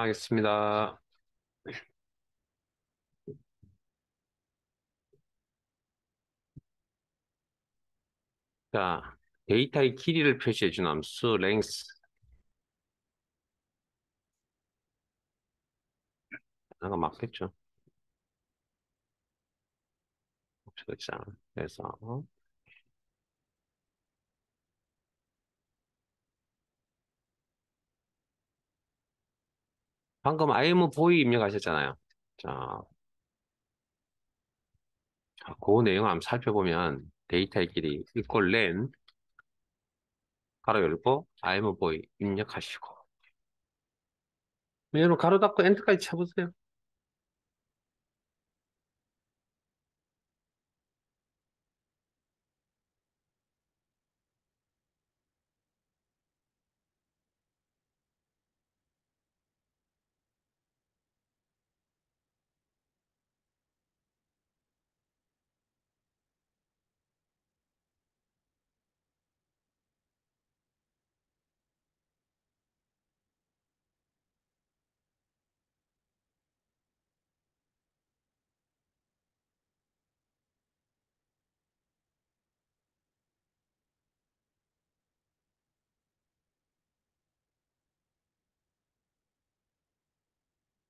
하겠습니다. 자, 데이터의 길이를 표시해준 함수 length 하나가 맞겠죠? 그렇죠. 그래서 방금 I'm boy 입력하셨잖아요. 자, 그 내용을 한번 살펴보면 데이터의 길이 equal len 가로 열고 I'm boy 입력하시고 여러분 가로 닫고 엔터까지 쳐보세요.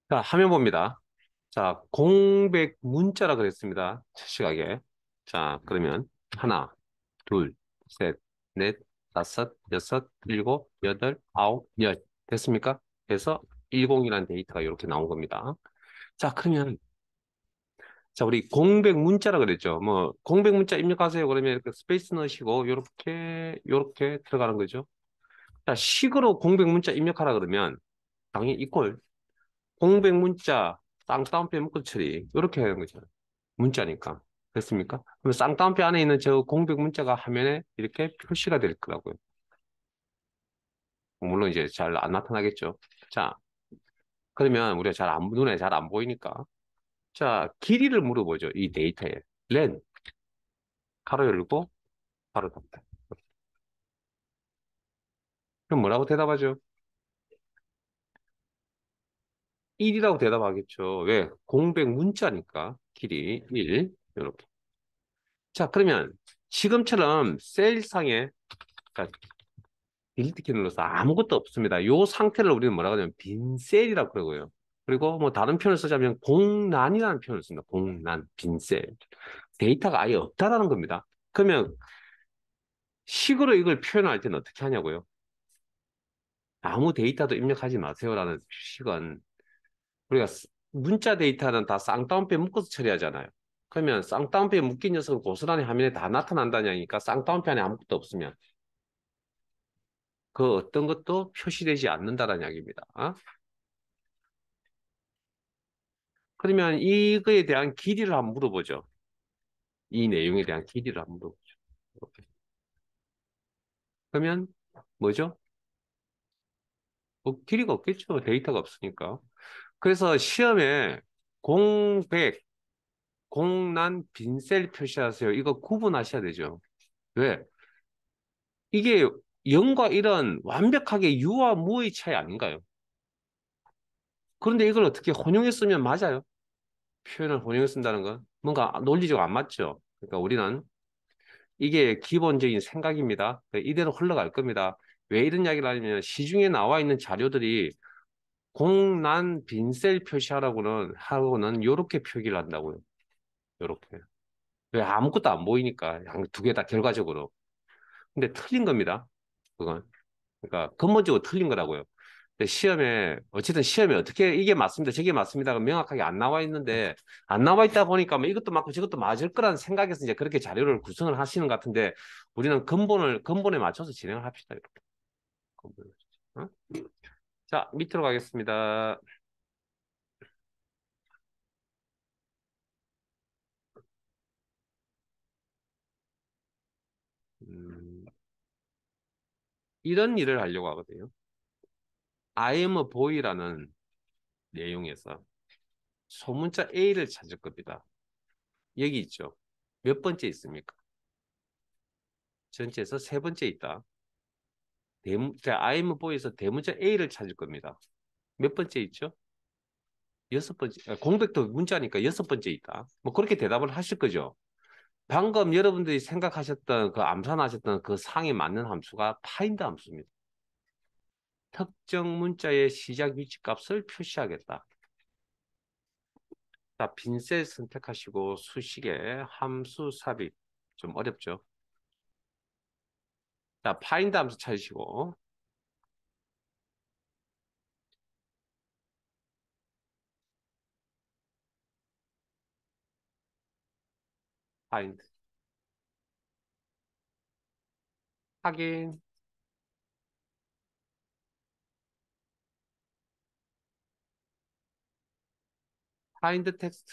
자, 화면 봅니다. 자, 공백 문자라 그랬습니다. 첫 시각에. 자, 그러면 하나, 둘, 셋, 넷, 다섯, 여섯, 일곱, 여덟, 아홉, 열. 됐습니까? 그래서 10이라는 데이터가 이렇게 나온 겁니다. 자, 그러면, 자, 우리 공백 문자라 그랬죠. 뭐, 공백 문자 입력하세요. 그러면 이렇게 스페이스 넣으시고, 요렇게 들어가는 거죠. 자, 식으로 공백 문자 입력하라 그러면, 당연히 이퀄, 공백 문자, 쌍따옴표 묶어 처리. 이렇게 하는 거죠. 문자니까. 됐습니까? 그럼 쌍따옴표 안에 있는 저 공백 문자가 화면에 이렇게 표시가 될 거라고요. 물론 이제 잘 안 나타나겠죠. 자, 그러면 우리가 눈에 잘 안 보이니까. 자, 길이를 물어보죠. 이 데이터에. len, 가로 열고, 가로 닫다. 그럼 뭐라고 대답하죠? 1이라고 대답하겠죠. 왜? 공백 문자니까. 길이 1. 이렇게. 자, 그러면 지금처럼 셀상에 딜리트 키 눌러서 아무것도 없습니다. 요 상태를 우리는 뭐라고 하냐면 빈 셀이라고 그러고요. 그리고 뭐 다른 표현을 쓰자면 공란이라는 표현을 씁니다. 공란, 빈 셀. 데이터가 아예 없다라는 겁니다. 그러면 식으로 이걸 표현할 때는 어떻게 하냐고요? 아무 데이터도 입력하지 마세요라는 식은 우리가 문자 데이터는 다 쌍따옴표에 묶어서 처리하잖아요. 그러면 쌍따옴표에 묶인 녀석은 고스란히 화면에 다 나타난다냐니까 쌍따옴표 안에 아무것도 없으면 그 어떤 것도 표시되지 않는다라는 이야기입니다. 그러면 이거에 대한 길이를 한번 물어보죠. 이 내용에 대한 길이를 한번 물어보죠. 이렇게. 그러면 뭐죠? 길이가 없겠죠. 데이터가 없으니까. 그래서 시험에 공백, 공란, 빈셀 표시하세요. 이거 구분하셔야 되죠. 왜? 이게 0과 1은 완벽하게 유와 무의 차이 아닌가요? 그런데 이걸 어떻게 혼용해 쓰면 맞아요? 표현을 혼용해 쓴다는 건 뭔가 논리적으로 안 맞죠. 그러니까 우리는 이게 기본적인 생각입니다. 이대로 흘러갈 겁니다. 왜 이런 이야기를 하냐면 시중에 나와 있는 자료들이 공란 빈셀 표시하라고는 하고는 이렇게 표기를 한다고요. 이렇게. 왜 아무것도 안 보이니까 두 개 다 결과적으로. 근데 틀린 겁니다. 그건. 그러니까 근본적으로 틀린 거라고요. 근데 시험에 어떻게 이게 맞습니다. 저게 맞습니다가 명확하게 안 나와 있는데 안 나와 있다 보니까 뭐 이것도 맞고 저것도 맞을 거라는 생각에서 이제 그렇게 자료를 구성을 하시는 것 같은데 우리는 근본에 맞춰서 진행을 합시다. 이렇게. 근본에 맞춰서. 어? 자, 밑으로 가겠습니다. 음, 이런 일을 하려고 하거든요. I am a boy라는 내용에서 소문자 A를 찾을 겁니다. 여기 있죠. 몇 번째 있습니까? 전체에서 세 번째 있다. 자, I am a boy에서 대문자 A를 찾을 겁니다. 몇 번째 있죠? 여섯 번째. 공백도 문자니까 여섯 번째 있다. 뭐 그렇게 대답을 하실 거죠. 방금 여러분들이 생각하셨던 그 암산하셨던 그 상에 맞는 함수가 파인드 함수입니다. 특정 문자의 시작 위치 값을 표시하겠다. 자, 빈셀 선택하시고 수식에 함수 삽입. 좀 어렵죠? 자, 파인드 함수 찾으시고 파인드 확인. 파인드 텍스트.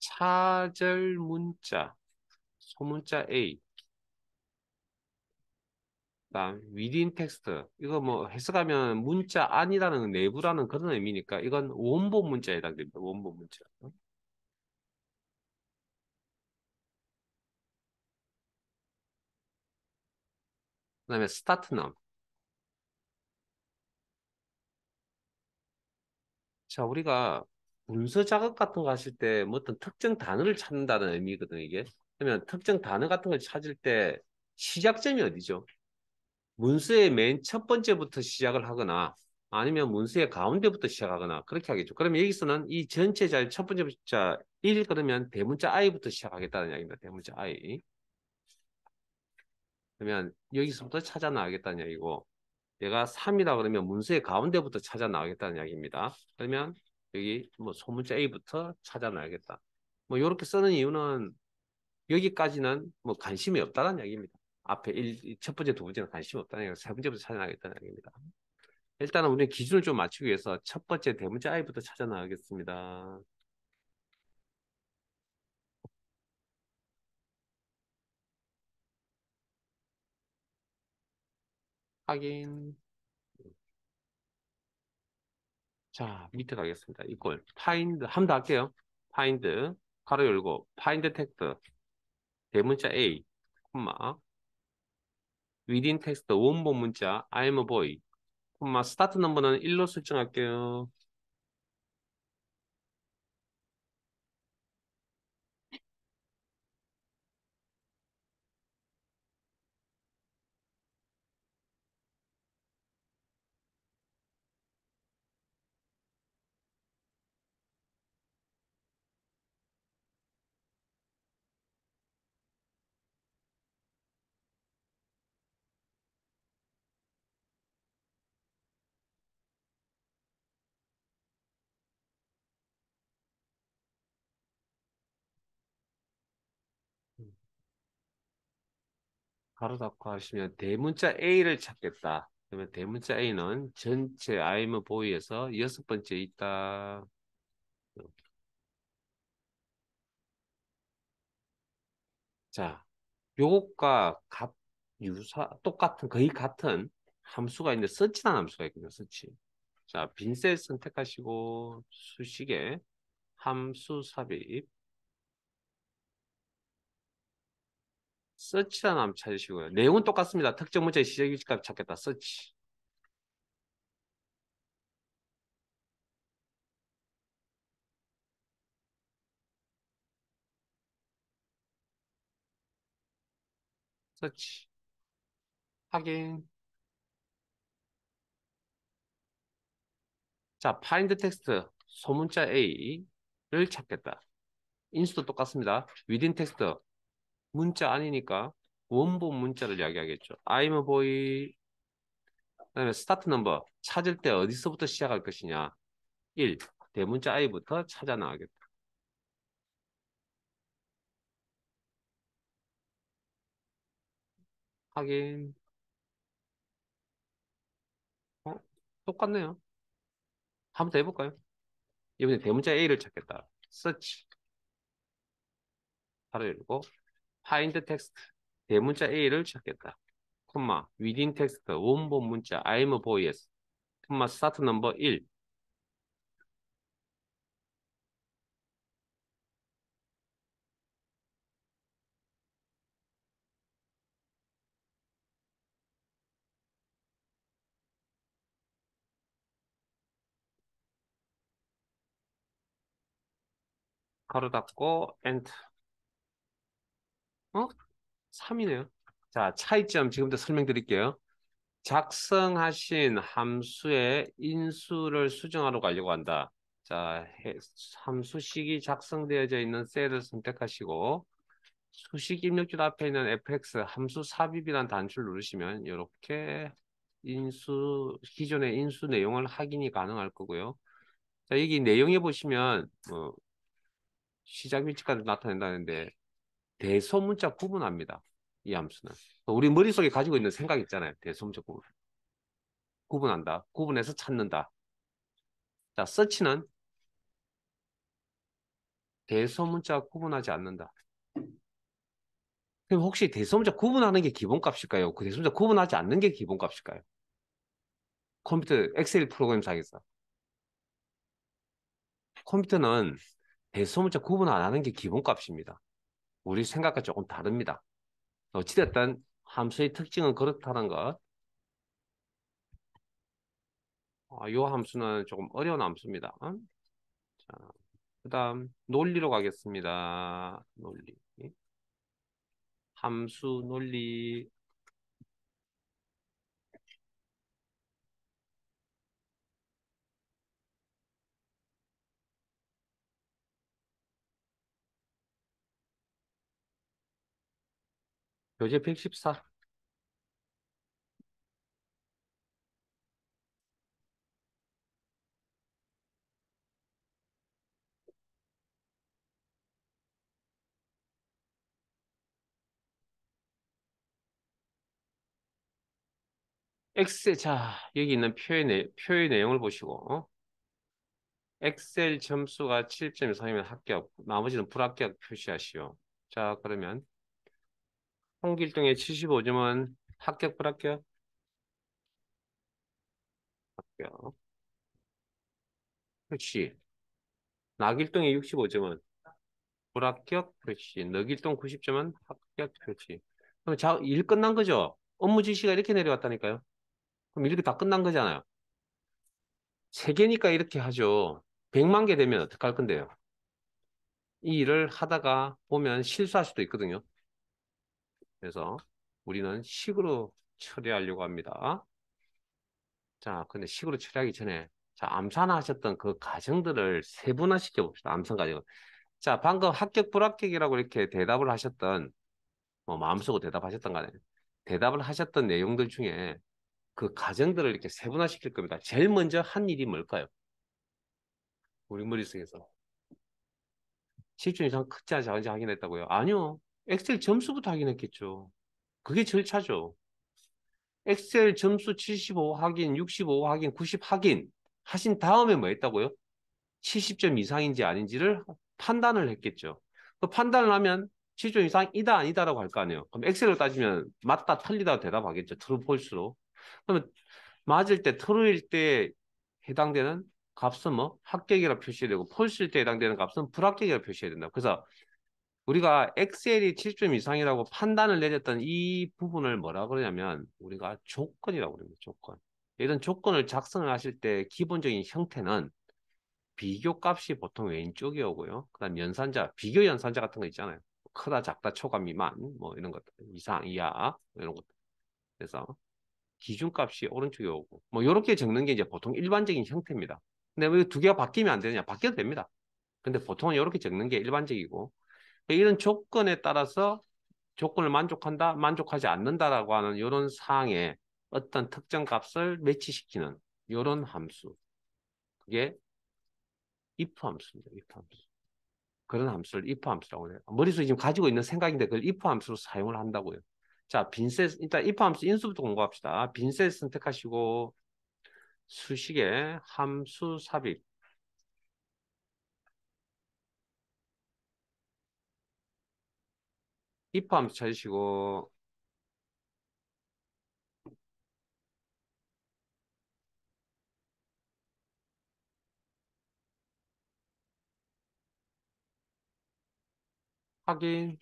차절 문자 소문자 A. 그다음 within 텍스트. 이거 뭐 해석하면 문자 안이라는 내부라는 그런 의미니까 이건 원본 문자에 해당됩니다. 원본 문자. 그다음에 스타트 남. 자, 우리가 문서 작업 같은 거 하실 때 뭐 어떤 특정 단어를 찾는다는 의미거든, 이게. 그러면 특정 단어 같은 걸 찾을 때 시작점이 어디죠? 문서의 맨 첫 번째부터 시작을 하거나 아니면 문서의 가운데부터 시작하거나 그렇게 하겠죠. 그러면 여기서는 이 전체 자리 첫 번째 자 1 그러면 대문자 I부터 시작하겠다는 이야기입니다. 대문자 I. 그러면 여기서부터 찾아 나가겠다는 이야기고 내가 3이라 그러면 문서의 가운데부터 찾아 나가겠다는 이야기입니다. 그러면 여기 뭐 소문자 A부터 찾아 나가겠다. 뭐 이렇게 쓰는 이유는 여기까지는 뭐 관심이 없다는 이야기입니다. 앞에 첫 번째, 두 번째는 관심이 없다는 얘기고 세 번째부터 찾아 나가겠다는 이야기입니다. 일단은 우리 기준을 좀 맞추기 위해서 첫 번째 대문자 I부터 찾아 나가겠습니다. 확인. 자, 밑에 가겠습니다. 이꼴 find 한 번 더 할게요. find 가로 열고 find 텍스트 대문자 A 콤마 within 텍스트 원본 문자 I'm a boy 콤마 스타트 넘버는 1로 설정할게요. 가로 닫고 하시면 대문자 A를 찾겠다. 그러면 대문자 A는 전체 I'm a boy에서 여섯 번째 있다. 자, 요것과 똑같은, 거의 같은 함수가 있는데, 서치라는 함수가 있거든요, 서치. 자, 빈셀 선택하시고, 수식에 함수 삽입, 서치라는 함수 찾으시고요. 내용은 똑같습니다. 특정 문자의 시작 위치값 찾겠다, 서치. 서치. 확인. 자, find 텍스트, 소문자 A를 찾겠다. 인수도 똑같습니다. within 텍스트, 문자 아니니까 원본 문자를 이야기하겠죠. I'm a boy. 그다음에 스타트 넘버 찾을 때 어디서부터 시작할 것이냐. 1. 대문자 I부터 찾아 나가겠다. 확인. 어? 똑같네요. 한번 더 해볼까요? 이번에 대문자 A를 찾겠다. search. 바로 열고 find text. 대문자 A를 찾겠다. 콤마 within text 원본 문자 I'm a boy에서 콤마 스타트 넘버 1. 가로 닫고 엔터. 어? 3이네요. 자, 차이점 지금부터 설명드릴게요. 작성하신 함수의 인수를 수정하러 가려고 한다. 자, 함수식이 작성되어져 있는 셀을 선택하시고 수식 입력줄 앞에 있는 fx 함수 삽입이라는 단추를 누르시면 이렇게 기존의 인수 내용을 확인이 가능할 거고요. 자, 여기 내용에 보시면 시작 위치까지 나타낸다는데 대소문자 구분합니다. 이 함수는. 우리 머릿속에 가지고 있는 생각 있잖아요. 대소문자 구분한다. 구분해서 찾는다. 자, 서치는 대소문자 구분하지 않는다. 그럼 혹시 대소문자 구분하는 게 기본값일까요? 그 대소문자 구분하지 않는 게 기본값일까요? 컴퓨터 엑셀 프로그램상에서. 컴퓨터는 대소문자 구분 안 하는 게 기본값입니다. 우리 생각과 조금 다릅니다. 어찌됐든 함수의 특징은 그렇다는 것. 이 함수는 조금 어려운 함수입니다. 자, 그다음 논리로 가겠습니다. 논리. 함수 논리. 교재 114. 엑셀, 자, 여기 있는 표의 내용을 보시고, 엑셀 점수가 7점 이상이면 합격, 나머지는 불합격 표시하시오. 자, 그러면 홍길동의 75점은 합격, 불합격? 합격. 표시. 나길동의 65점은 불합격, 표시. 너길동 90점은 합격, 표시. 그럼 자, 일 끝난 거죠? 업무 지시가 이렇게 내려왔다니까요? 그럼 이렇게 다 끝난 거잖아요. 세 개니까 이렇게 하죠. 100만 개 되면 어떡할 건데요? 이 일을 하다가 보면 실수할 수도 있거든요. 그래서 우리는 식으로 처리하려고 합니다. 자, 근데 식으로 처리하기 전에 자, 암산하셨던 그 가정들을 세분화시켜 봅시다. 암산 가정. 자, 방금 합격, 불합격이라고 이렇게 대답을 하셨던 뭐 마음속으로 대답하셨던 간에 대답을 하셨던 내용들 중에 그 가정들을 이렇게 세분화시킬 겁니다. 제일 먼저 한 일이 뭘까요? 우리 머릿속에서. 실준 이상 큰지 작은지 확인했다고요? 아니요. 엑셀 점수부터 확인했겠죠. 그게 절차죠. 엑셀 점수 75 확인, 65 확인, 90 확인 하신 다음에 뭐 했다고요? 70점 이상인지 아닌지를 판단을 했겠죠. 그 판단을 하면 70점 이상이다 아니다라고 할 거 아니에요. 그럼 엑셀로 따지면 맞다 틀리다 대답하겠죠. true, false로. 그러면 맞을 때 true일 때 해당되는 값은 뭐 합격이라 표시해야 되고 false일 때 해당되는 값은 불합격이라 표시해야 된다. 그래서 우리가 엑셀이 7점 이상이라고 판단을 내렸던 이 부분을 뭐라 그러냐면 우리가 조건이라고 그럽니다. 조건. 이런 조건을 작성을 하실 때 기본적인 형태는 비교값이 보통 왼쪽이 오고요. 그다음 연산자, 비교 연산자 같은 거 있잖아요. 크다, 작다, 초과, 미만, 뭐 이런 것들, 이상, 이하, 이런 것들. 그래서 기준값이 오른쪽에 오고, 뭐 이렇게 적는 게 이제 보통 일반적인 형태입니다. 근데 왜 두 개가 바뀌면 안 되느냐? 바뀌어도 됩니다. 근데 보통은 이렇게 적는 게 일반적이고, 이런 조건에 따라서 조건을 만족한다, 만족하지 않는다라고 하는 이런 사항에 어떤 특정 값을 매치시키는 이런 함수. 그게 if 함수입니다. if 함수. 그런 함수를 if 함수라고 해요. 머릿속에 지금 가지고 있는 생각인데 그걸 if 함수로 사용을 한다고요. 자, 빈셋, 일단 if 함수 인수부터 공부합시다. 빈셋 선택하시고 수식에 함수 삽입. if 함수 찾으시고 확인.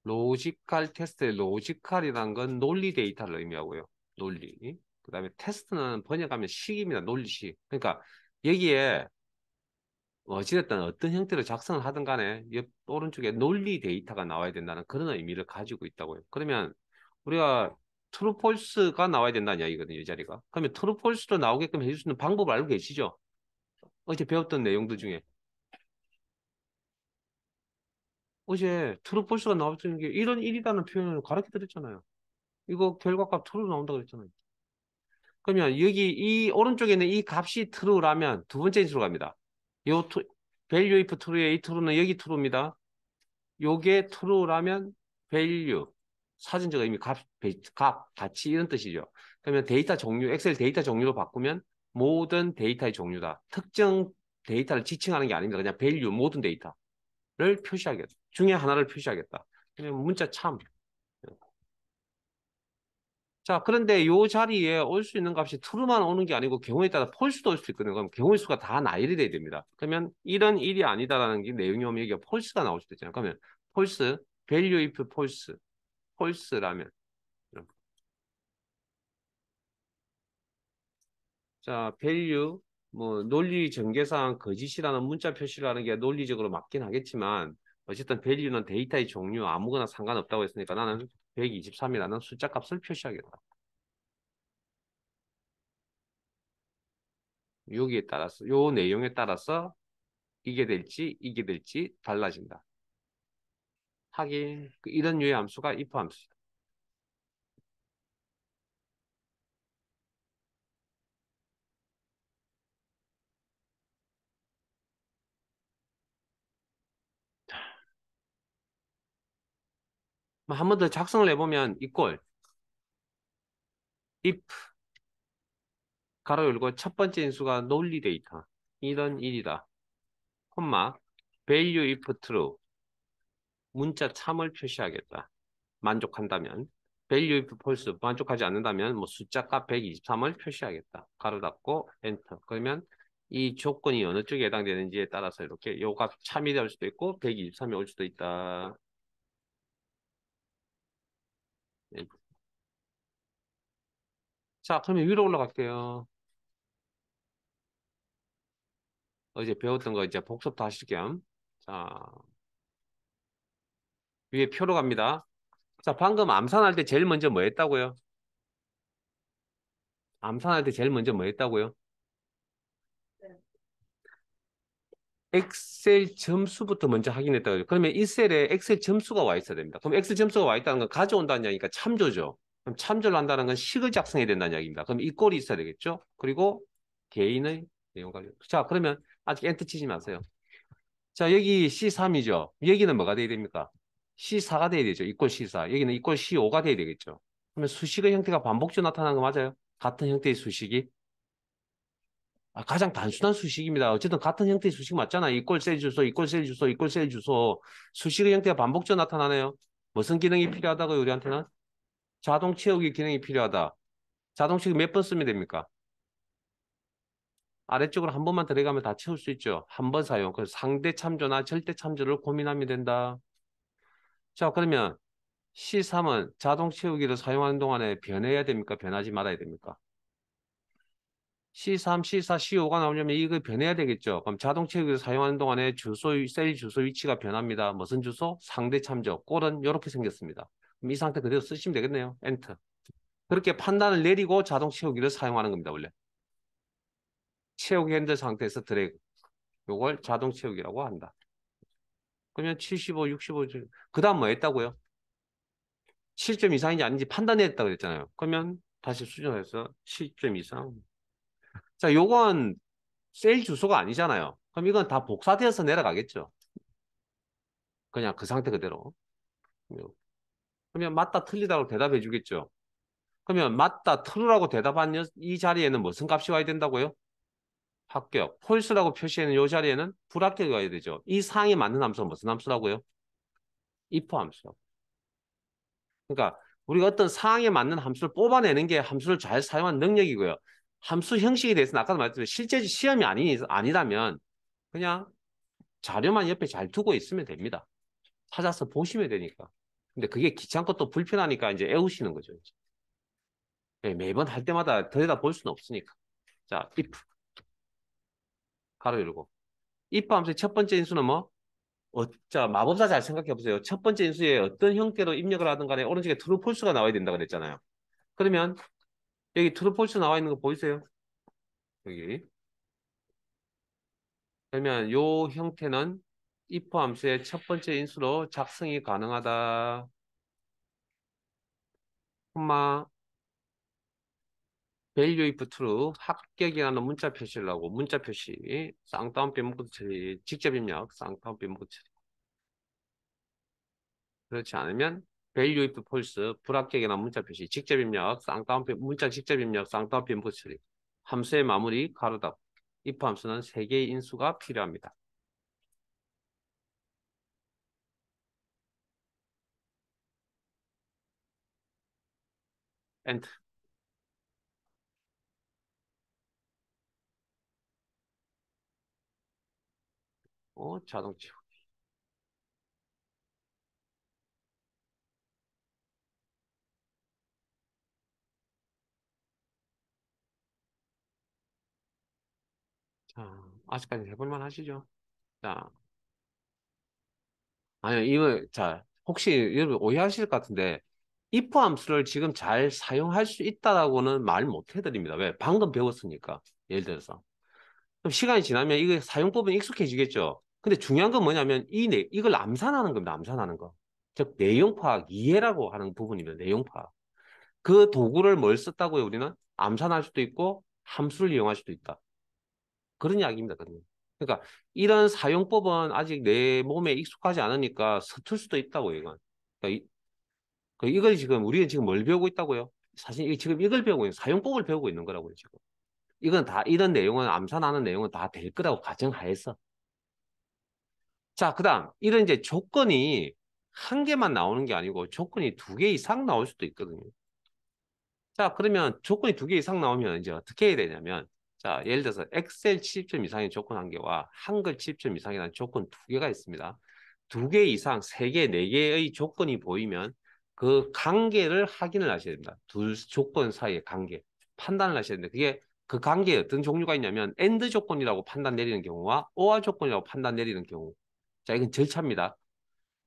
로지컬 테스트의 로지컬이라는 건 논리 데이터를 의미하고요. 논리. 그다음에 테스트는 번역하면 식입니다. 논리식. 그러니까 여기에 어찌됐든 어떤 형태로 작성을 하든 간에 옆 오른쪽에 논리 데이터가 나와야 된다는 그런 의미를 가지고 있다고요. 그러면 우리가 true, false가 나와야 된다는 이야기거든요, 이 자리가. 그러면 true, false로 나오게끔 해줄 수 있는 방법을 알고 계시죠? 어제 배웠던 내용들 중에. 어제 true, false가 나왔던 게 이런 일이라는 표현을 가르쳐 드렸잖아요. 이거 결과값 true로 나온다 그랬잖아요. 그러면 여기 이 오른쪽에 있는 이 값이 true라면 두 번째 인수로 갑니다. 요 value if true의 이 true는 여기 true입니다. 요게 true라면 value, 사전적 의미, 가치 이런 뜻이죠. 그러면 데이터 종류, 엑셀 데이터 종류로 바꾸면 모든 데이터의 종류다. 특정 데이터를 지칭하는 게 아닙니다. 그냥 value, 모든 데이터를 표시하겠다. 중에 하나를 표시하겠다. 그냥 문자 참. 자, 그런데 요 자리에 올 수 있는 값이 true만 오는 게 아니고 경우에 따라 false도 올 수 있거든요. 그럼 경우의 수가 다 나열이 돼야 됩니다. 그러면 이런 일이 아니다라는 게 내용이 오면 여기가 false가 나올 수도 있잖아요. 그러면 false, value if false, false라면. 자, value, 뭐 논리 전개상 거짓이라는 문자 표시를 하는 게 논리적으로 맞긴 하겠지만 어쨌든 value는 데이터의 종류 아무거나 상관없다고 했으니까 나는 123이라는 숫자 값을 표시하겠다. 여기에 따라서 요 내용에 따라서 이게 될지 달라진다. 하긴 이런 유의 함수가 if 함수다. 한 번 더 작성을 해보면 equal if 가로 열고 첫 번째 인수가 논리 데이터 이런 일이다. 콤마 value if true 문자 참을 표시하겠다. 만족한다면 value if false 만족하지 않는다면 뭐 숫자 값 123을 표시하겠다. 가로 닫고 엔터. 그러면 이 조건이 어느 쪽에 해당되는지에 따라서 이렇게 요 값 참이 될 수도 있고 123이 올 수도 있다. 예. 자, 그러면 위로 올라갈게요. 어제 배웠던 거 이제 복습 다실 겸. 자, 위에 표로 갑니다. 자, 방금 암산할 때 제일 먼저 뭐 했다고요? 암산할 때 제일 먼저 뭐 했다고요? 엑셀 점수부터 먼저 확인했다고요. 그러면 이 셀에 엑셀 점수가 와 있어야 됩니다. 그럼 엑셀 점수가 와 있다는 건 가져온다는 이야기니까 참조죠. 그럼 참조를 한다는 건 식을 작성해야 된다는 이야기입니다. 그럼 이 꼴이 있어야 되겠죠? 그리고 개인의 내용 관련. 자, 그러면 아직 엔터 치지 마세요. 자, 여기 C3이죠. 여기는 뭐가 돼야 됩니까? C4가 돼야 되죠. 이꼴 C4. 여기는 이꼴 C5가 돼야 되겠죠. 그러면 수식의 형태가 반복적으로 나타나는 거 맞아요? 같은 형태의 수식이. 가장 단순한 수식입니다. 어쨌든 같은 형태의 수식 맞잖아. 이꼴 셀 주소, 이꼴 셀 주소, 이꼴 셀 주소. 수식의 형태가 반복적으로 나타나네요. 무슨 기능이 필요하다고 우리한테는? 자동 채우기 기능이 필요하다. 자동 채우기 몇 번 쓰면 됩니까? 아래쪽으로 한 번만 들어가면 다 채울 수 있죠. 한 번 사용. 그래서 상대 참조나 절대 참조를 고민하면 된다. 자, 그러면 C3은 자동 채우기를 사용하는 동안에 변해야 됩니까? 변하지 말아야 됩니까? C3, C4, C5가 나오려면 이거 변해야 되겠죠. 그럼 자동 채우기를 사용하는 동안에 셀 주소 위치가 변합니다. 무슨 주소? 상대 참조. 꼴은 이렇게 생겼습니다. 그럼 이 상태 그대로 쓰시면 되겠네요. 엔터. 그렇게 판단을 내리고 자동 채우기를 사용하는 겁니다. 원래. 채우기 핸들 상태에서 드래그. 요걸 자동 채우기라고 한다. 그러면 75, 65. 그 다음 뭐 했다고요? 7점 이상인지 아닌지 판단했다고 그랬잖아요. 그러면 다시 수정해서 7점 이상. 자, 요건 셀 주소가 아니잖아요. 그럼 이건 다 복사되어서 내려가겠죠. 그냥 그 상태 그대로. 그러면 맞다, 틀리다고 대답해 주겠죠. 그러면 맞다, true라고 대답한 이 자리에는 무슨 값이 와야 된다고요? 합격. false라고 표시하는 이 자리에는 불합격이 와야 되죠. 이 상에 맞는 함수는 무슨 함수라고요? if 함수. 그러니까 우리가 어떤 상황에 맞는 함수를 뽑아내는 게 함수를 잘 사용한 능력이고요. 함수 형식에 대해서는 아까도 말했지만 실제 시험이 아니라면 그냥 자료만 옆에 잘 두고 있으면 됩니다. 찾아서 보시면 되니까. 근데 그게 귀찮고 또 불편하니까 이제 애우시는 거죠. 이제. 예, 매번 할 때마다 들여다 볼 수는 없으니까. 자, if 가로 열고. if 함수의 첫 번째 인수는 뭐? 자, 마법사 잘 생각해 보세요. 첫 번째 인수에 어떤 형태로 입력을 하든 간에 오른쪽에 true, false가 나와야 된다 그랬잖아요. 그러면 여기 true, false 나와 있는 거 보이세요? 여기. 그러면 요 형태는 if 함수의 첫 번째 인수로 작성이 가능하다. 콤마 value if true 합격이라는 문자 표시를 하고 문자 표시 쌍따옴 빼먹고 처리 직접 입력 쌍따옴 빼먹고 처리 그렇지 않으면 value if false 불합격이라는 문자 표시 직접 입력 쌍따옴 문자 직접 입력 쌍따옴 빼먹고 처리 함수의 마무리 가로 닫고 if 함수는 3개의 인수가 필요합니다. 엔터. 자동 지워. 자, 아직까지 해볼만 하시죠? 자, 아니, 자, 혹시 여러분 오해하실 것 같은데, if 함수를 지금 잘 사용할 수 있다라고는 말 못 해드립니다. 왜? 방금 배웠으니까. 예를 들어서. 그럼 시간이 지나면 이거 사용법은 익숙해지겠죠? 근데 중요한 건 뭐냐면, 이걸 암산하는 겁니다. 암산하는 거. 즉, 내용 파악, 이해라고 하는 부분이면 내용 파악. 그 도구를 뭘 썼다고요, 우리는? 암산할 수도 있고, 함수를 이용할 수도 있다. 그런 이야기입니다. 그러니까 이런 사용법은 아직 내 몸에 익숙하지 않으니까 서툴 수도 있다고 이건. 그러니까 이걸 지금 우리는 지금 뭘 배우고 있다고요? 사실 지금 이걸 배우고 있는 사용법을 배우고 있는 거라고요 지금. 이건 다 이런 내용은 암산하는 내용은 다 될 거라고 가정하에서. 자, 그다음 이런 이제 조건이 한 개만 나오는 게 아니고 조건이 2개 이상 나올 수도 있거든요. 자, 그러면 조건이 2개 이상 나오면 이제 어떻게 해야 되냐면, 자, 예를 들어서 엑셀 취입점 이상의 조건 1개와 한글 취입점 이상이라는 조건 2개가 있습니다. 2개 이상, 3개, 4개의 조건이 보이면 그 관계를 확인을 하셔야 됩니다. 두 조건 사이의 관계. 판단을 하셔야 됩니다. 그게 그 관계에 어떤 종류가 있냐면, AND 조건이라고 판단 내리는 경우와 OR 조건이라고 판단 내리는 경우. 자, 이건 절차입니다.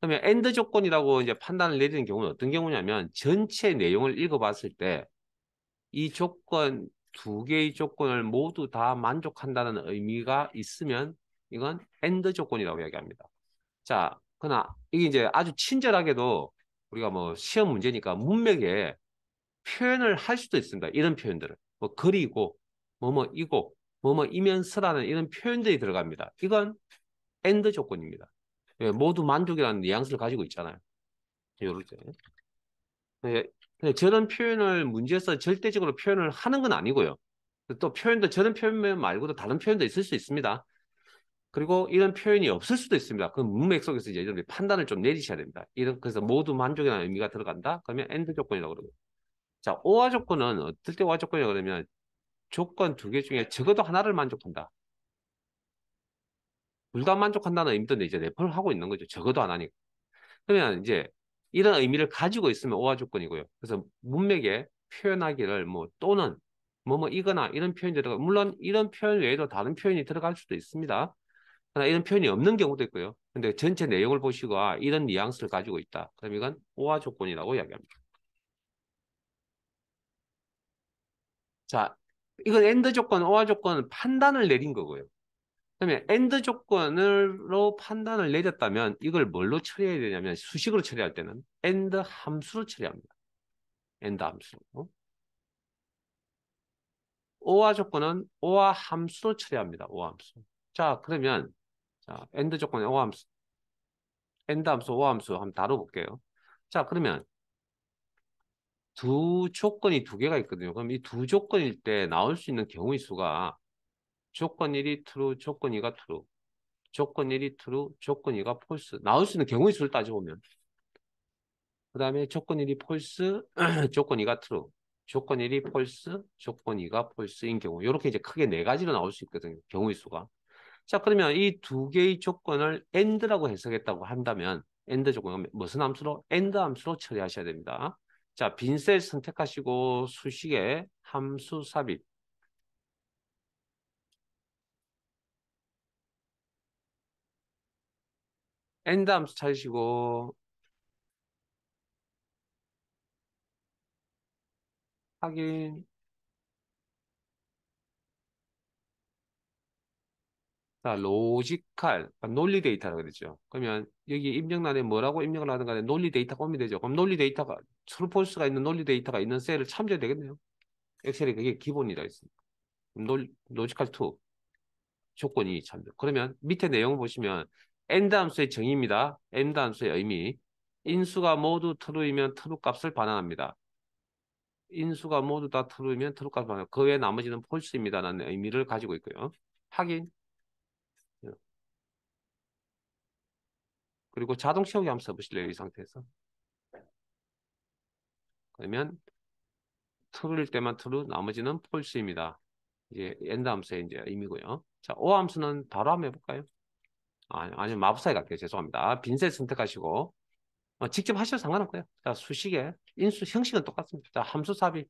그러면 AND 조건이라고 이제 판단을 내리는 경우는 어떤 경우냐면, 전체 내용을 읽어봤을 때, 이 조건, 2개의 조건을 모두 다 만족한다는 의미가 있으면 이건 AND 조건이라고 이야기합니다. 자, 그러나 이게 이제 아주 친절하게도 우리가 뭐 시험 문제니까 문맥에 표현을 할 수도 있습니다. 이런 표현들을. 뭐 그리고, 뭐뭐 이고, 뭐뭐 이면서라는 이런 표현들이 들어갑니다. 이건 AND 조건입니다. 예, 모두 만족이라는 뉘앙스를 가지고 있잖아요. 요렇게. 예, 근데 저런 표현을 문제에서 절대적으로 표현을 하는 건 아니고요. 또 표현도 저런 표현 말고도 다른 표현도 있을 수 있습니다. 그리고 이런 표현이 없을 수도 있습니다. 그 문맥 속에서 이제 여러분이 판단을 좀 내리셔야 됩니다. 그래서 모두 만족이라는 의미가 들어간다? 그러면 AND 조건이라고 그러고. 자, OR 조건은 어떨 때 OR 조건이라고 그러면 조건 2개 중에 적어도 하나를 만족한다. 둘 다 만족한다는 의미도 이제 내포를 하고 있는 거죠. 적어도 하나니까. 그러면 이제 이런 의미를 가지고 있으면 오화 조건이고요. 그래서 문맥에 표현하기를 뭐 또는 뭐뭐 이거나 이런 표현이 들어가 물론 이런 표현 외에도 다른 표현이 들어갈 수도 있습니다. 그러나 이런 표현이 없는 경우도 있고요. 근데 전체 내용을 보시고 이런 뉘앙스를 가지고 있다. 그럼 이건 오화 조건이라고 이야기합니다. 자, 이건 엔드 조건, 오화 조건 판단을 내린 거고요. 그러면 엔드 조건으로 판단을 내렸다면 이걸 뭘로 처리해야 되냐면 수식으로 처리할 때는 엔드 함수로 처리합니다. 엔드 함수. 오화 조건은 오화 함수로 처리합니다. 오화 함수. 자, 그러면 자, 엔드 조건의 오화 함수, 엔드 함수, 오화 함수 한번 다뤄볼게요. 자, 그러면 두 조건이 2개가 있거든요. 그럼 이 두 조건일 때 나올 수 있는 경우의 수가 조건 1이 true, 조건 2가 true, 조건 1이 true, 조건 2가 false. 나올 수 있는 경우의 수를 따져보면 그 다음에 조건 1이 false, 조건 2가 true. 조건 1이 false, 조건 2가 false인 경우. 이렇게 이제 크게 4가지로 나올 수 있거든요. 경우의 수가. 자, 그러면 이 2개의 조건을 AND라고 해석했다고 한다면 AND 조건은 무슨 함수로? AND 함수로 처리하셔야 됩니다. 자, 빈셀 선택하시고 수식에 함수 삽입. 엔드 함수 찾으시고 확인. 자, 로지컬, 논리 데이터라고 그러죠. 그러면 여기 입력란에 뭐라고 입력을 하든 간에 논리 데이터가 오면 되죠. 그럼 논리 데이터가, 트루폴스가 있는 논리 데이터가 있는 셀을 참조해야 되겠네요. 엑셀에 그게 기본이라 있습니다. 로지컬 2, 조건이 참조. 그러면 밑에 내용을 보시면 엔드 함수의 정의입니다. 엔드 함수의 의미. 인수가 모두 true이면 true 값을 반환합니다. 인수가 모두 다 true이면 true 값을 반환합니다. 그 외 나머지는 false입니다라는 의미를 가지고 있고요. 확인. 그리고 자동 채우기 한번 써보실래요? 이 상태에서. 그러면 true일 때만 true, 나머지는 false입니다. 이제 엔드 함수의 이제 의미고요. 자, O 함수는 바로 한번 해볼까요? 아니면 마법사에 갈게요. 죄송합니다. 빈셋 선택하시고 직접 하셔도 상관없고요. 자, 수식에 인수 형식은 똑같습니다. 자, 함수 삽입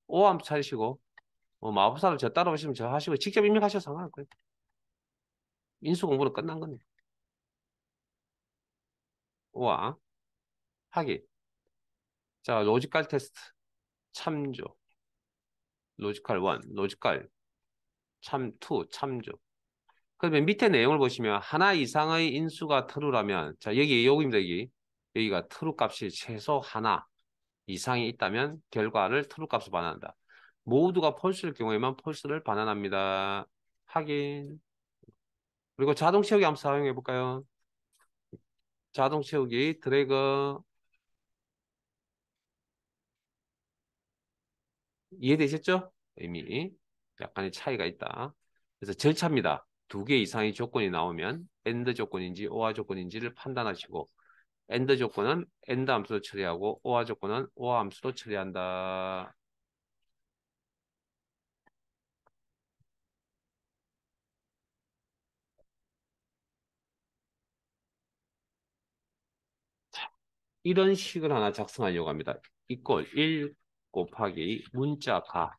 O 함수 찾으시고 마법사를 저 따라오시면 저 하시고 직접 입력하셔도 상관없고요. 인수 공부는 끝난 겁니다. O와 하기. 자, 로지컬 테스트 참조. 로지컬 1, 로지컬 2 참조. 그러면 밑에 내용을 보시면 하나 이상의 인수가 true라면 자 여기입니다. 여기가 true 값이 최소 하나 이상이 있다면 결과를 true 값으로 반환한다. 모두가 false일 경우에만 false를 반환합니다. 확인. 그리고 자동 채우기 한번 사용해 볼까요? 자동 채우기 드래그 이해되셨죠? 이미 약간의 차이가 있다. 그래서 절차입니다. 두 개 이상의 조건이 나오면 AND 조건인지 OR 조건인지를 판단하시고 AND 조건은 AND 함수로 처리하고 OR 조건은 OR 함수로 처리한다. 이런 식을 하나 작성하려고 합니다. 이꼴 1 곱하기 문자 가.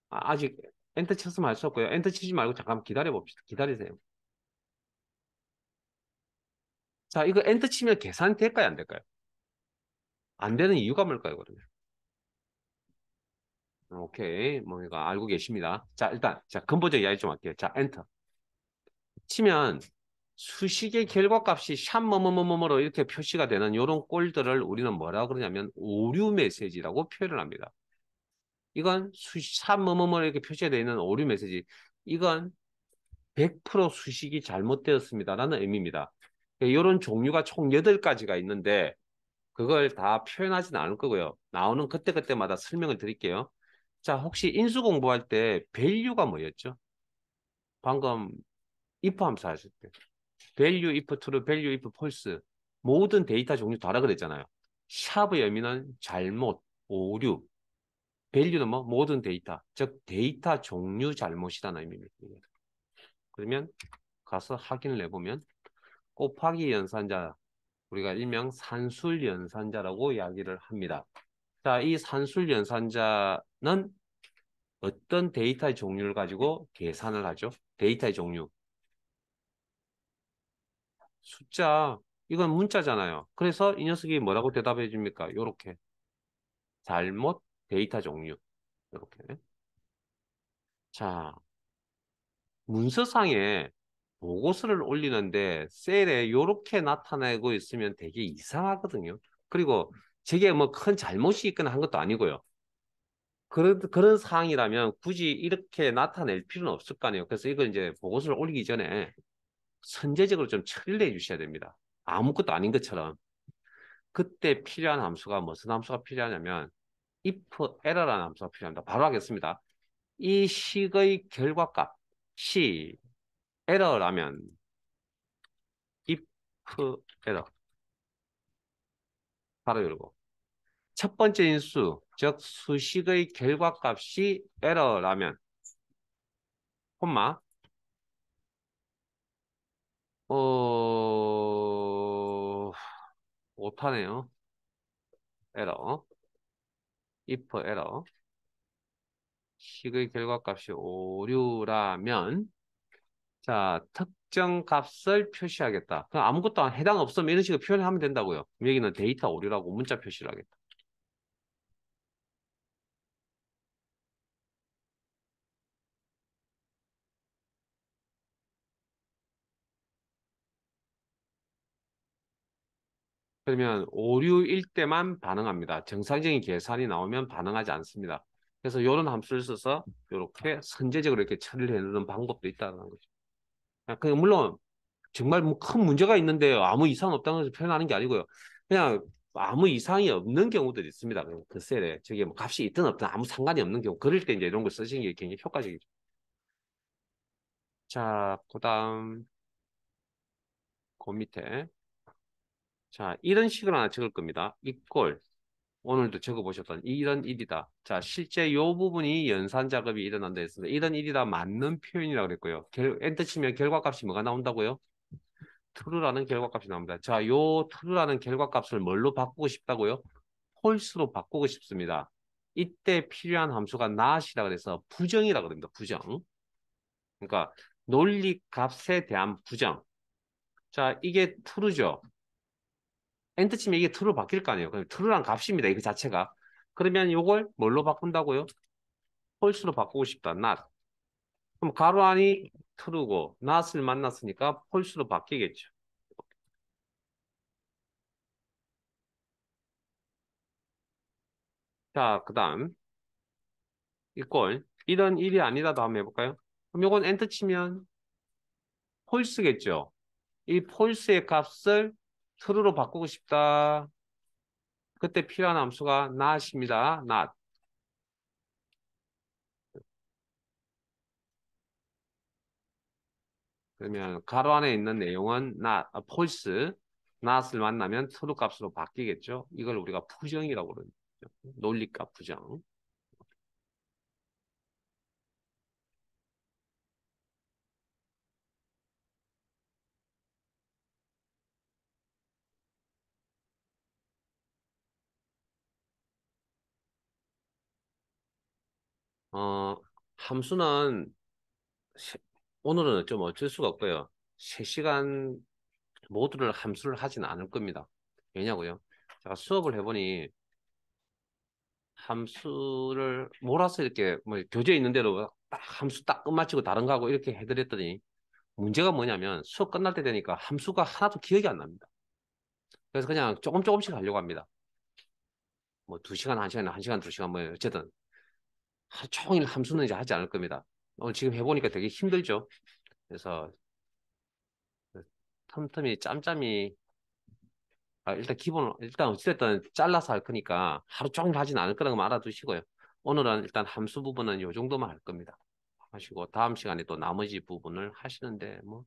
아직 엔터 쳤으면 할 수 없고요. 엔터 치지 말고 잠깐 기다려 봅시다. 기다리세요. 자, 이거 엔터 치면 계산이 될까요? 안 될까요? 안 되는 이유가 뭘까요, 그러면? 오케이. 뭐, 이거 알고 계십니다. 자, 일단, 자, 근본적 이야기 좀 할게요. 자, 엔터. 치면 수식의 결과값이 샵 뭐뭐뭐뭐로 이렇게 표시가 되는 이런 꼴들을 우리는 뭐라고 그러냐면 오류 메시지라고 표현을 합니다. 이건 샵 뭐뭐뭐 이렇게 표시가 되어 있는 오류 메시지. 이건 100% 수식이 잘못되었습니다라는 의미입니다. 이런 종류가 총 8가지가 있는데 그걸 다 표현하지는 않을 거고요. 나오는 그때그때마다 설명을 드릴게요. 자, 혹시 인수 공부할 때 value가 뭐였죠? 방금 if 함수 하실 때. value if true, value if false. 모든 데이터 종류 다라 그랬잖아요. 샵의 의미는 잘못, 오류. value는 뭐? 모든 데이터. 즉, 데이터 종류 잘못이라는 의미입니다. 그러면 가서 확인을 해보면 곱하기 연산자, 우리가 일명 산술 연산자라고 이야기를 합니다. 자, 이 산술 연산자는 어떤 데이터의 종류를 가지고 계산을 하죠? 데이터의 종류. 숫자, 이건 문자잖아요. 그래서 이 녀석이 뭐라고 대답해 줍니까? 요렇게. 잘못 데이터 종류. 이렇게. 자, 문서상에 보고서를 올리는데 셀에 요렇게 나타내고 있으면 되게 이상하거든요. 그리고 저게 뭐 큰 잘못이 있거나 한 것도 아니고요. 그런 사항이라면 굳이 이렇게 나타낼 필요는 없을 거 아니에요. 그래서 이걸 이제 보고서를 올리기 전에 선제적으로 좀 처리를 해 주셔야 됩니다. 아무것도 아닌 것처럼. 그때 필요한 함수가 무슨 함수가 필요하냐면 if error라는 함수가 필요합니다. 바로 하겠습니다. 이 식의 결과값이 에러라면 if error 바로 이러고 첫 번째 인수 즉 수식의 결과값이 에러라면 콤마 못하네요. 에러. if 에러. 식의 결과값이 오류라면, 자, 특정 값을 표시하겠다. 그럼 아무것도 해당 없으면 이런 식으로 표현하면 된다고요. 여기는 데이터 오류라고 문자 표시를 하겠다. 그러면 오류일 때만 반응합니다. 정상적인 계산이 나오면 반응하지 않습니다. 그래서 이런 함수를 써서 이렇게 선제적으로 이렇게 처리를 해주는 방법도 있다는 거죠. 물론 정말 뭐 큰 문제가 있는데 아무 이상 없다는 것을 표현하는 게 아니고요. 그냥 아무 이상이 없는 경우들이 있습니다. 그 셀에 저게 뭐 값이 있든 없든 아무 상관이 없는 경우 그럴 때 이제 이런 걸 쓰시는 게 굉장히 효과적이죠. 자, 그다음 그 밑에 자 이런 식으로 하나 적을 겁니다. 이꼴 오늘도 적어보셨던 이런 일이다. 자, 실제 이 부분이 연산 작업이 일어난다 했습니다. 이런 일이다 맞는 표현이라고 그랬고요. 엔터 치면 결과값이 뭐가 나온다고요? true라는 결과값이 나옵니다. 자, 요 true라는 결과값을 뭘로 바꾸고 싶다고요? false로 바꾸고 싶습니다. 이때 필요한 함수가 not이라 그래서 부정이라고 그럽니다. 부정. 그러니까 논리 값에 대한 부정. 자, 이게 true죠. 엔터 치면 이게 true로 바뀔 거 아니에요. 그럼 true란 값입니다. 이거 자체가. 그러면 이걸 뭘로 바꾼다고요? false로 바꾸고 싶다. not. 그럼 가로 안이 true고 not을 만났으니까 false로 바뀌겠죠. 자, 그 다음 이꼴 이런 일이 아니라도 한번 해볼까요? 그럼 이건 엔터 치면 false겠죠. 이 false의 값을 true로 바꾸고 싶다. 그때 필요한 함수가 not입니다. not. 그러면 가로 안에 있는 내용은 not, false, not을 만나면 true 값으로 바뀌겠죠. 이걸 우리가 부정이라고 그러죠. 논리값 부정. 어, 함수는 오늘은 좀 어쩔 수가 없고요. 3시간 모두를 함수를 하진 않을 겁니다. 왜냐고요? 제가 수업을 해보니 함수를 몰아서 이렇게 뭐 교재에 있는 대로 딱 함수 딱 끝마치고 다른 거하고 이렇게 해드렸더니 문제가 뭐냐면 수업 끝날 때 되니까 함수가 하나도 기억이 안 납니다. 그래서 그냥 조금 조금씩 하려고 합니다. 뭐 2시간, 1시간, 1시간, 2시간 뭐 어쨌든 하루 종일 함수는 이제 하지 않을 겁니다. 오늘 지금 해보니까 되게 힘들죠. 그래서 틈틈이 짬짬이 일단 일단 어찌됐든 잘라서 할 거니까 하루 종일 하진 않을 거라는 거 알아두시고요. 오늘은 일단 함수 부분은 요 정도만 할 겁니다. 하시고 다음 시간에 또 나머지 부분을 하시는데 뭐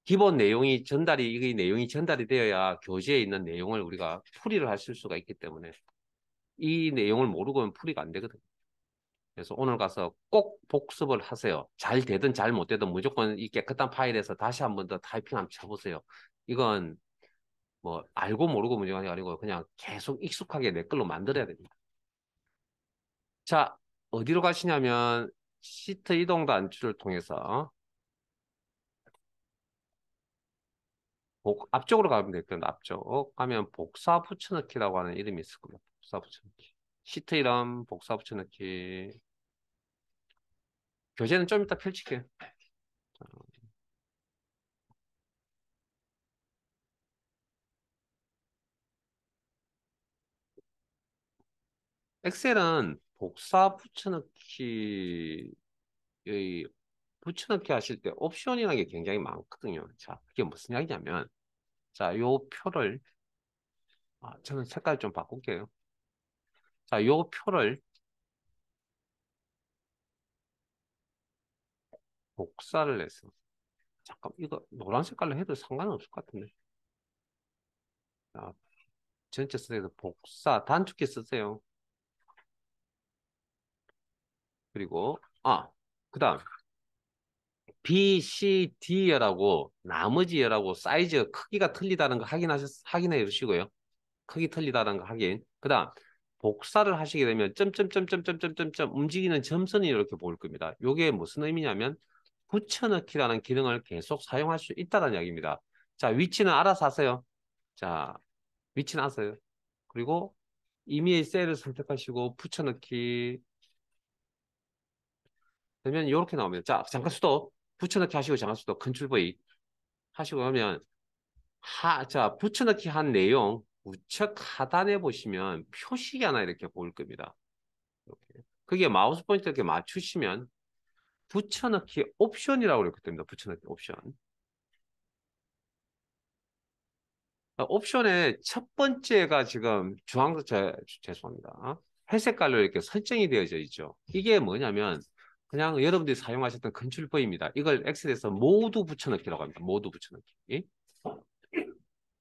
기본 내용이 전달이 이게 내용이 전달이 되어야 교재에 있는 내용을 우리가 풀이를 하실 수가 있기 때문에 이 내용을 모르고는 풀이가 안 되거든요. 그래서 오늘 가서 꼭 복습을 하세요. 잘 되든 잘 못 되든 무조건 이 깨끗한 파일에서 다시 한 번 더 타이핑 한번 쳐보세요. 이건 뭐 알고 모르고 문제가 아니고 그냥 계속 익숙하게 내 걸로 만들어야 됩니다. 자, 어디로 가시냐면 시트 이동 단추를 통해서 앞쪽으로 가면 되거든요. 앞쪽 가면 복사 붙여넣기라고 하는 이름이 있을 겁니다. 복사 붙여넣기. 시트 이름 복사 붙여넣기. 교재는 좀 이따 펼칠게요. 엑셀은 복사 붙여넣기 붙여넣기 하실 때 옵션이라는 게 굉장히 많거든요. 자, 그게 무슨 이야기냐면 자, 요 표를 저는 색깔 좀 바꿀게요. 자, 요 표를 복사를 해서 잠깐 이거 노란 색깔로 해도 상관은 없을 것 같은데. 자, 전체 스택에서 복사 단축키 쓰세요. 그리고 그다음 B, C, D열하고 나머지 열하고 사이즈 크기가 틀리다는 거 확인해 주시고요. 크기 틀리다는 거 확인. 그다음 복사를 하시게 되면 점점점점점점점점 움직이는 점선이 이렇게 보일 겁니다. 이게 무슨 의미냐면 붙여넣기라는 기능을 계속 사용할 수 있다는 이야기입니다. 자, 위치는 알아서 하세요. 자, 위치는 아세요. 그리고 임의의 셀을 선택하시고 붙여넣기 그러면 이렇게 나옵니다. 자, 잠깐 수도 붙여넣기 하시고 잠깐 수도 컨트롤 V 하시고 하면 자, 붙여넣기 한 내용 우측 하단에 보시면 표식이 하나 이렇게 보일 겁니다. 이렇게. 그게 마우스 포인트 이렇게 맞추시면 붙여넣기 옵션이라고 이렇게 됩니다. 붙여넣기 옵션. 옵션의 첫 번째가 지금 죄송합니다. 회색깔로 이렇게 설정이 되어져 있죠. 이게 뭐냐면 그냥 여러분들이 사용하셨던 컨트롤 V입니다. 이걸 엑셀에서 모두 붙여넣기라고 합니다. 모두 붙여넣기.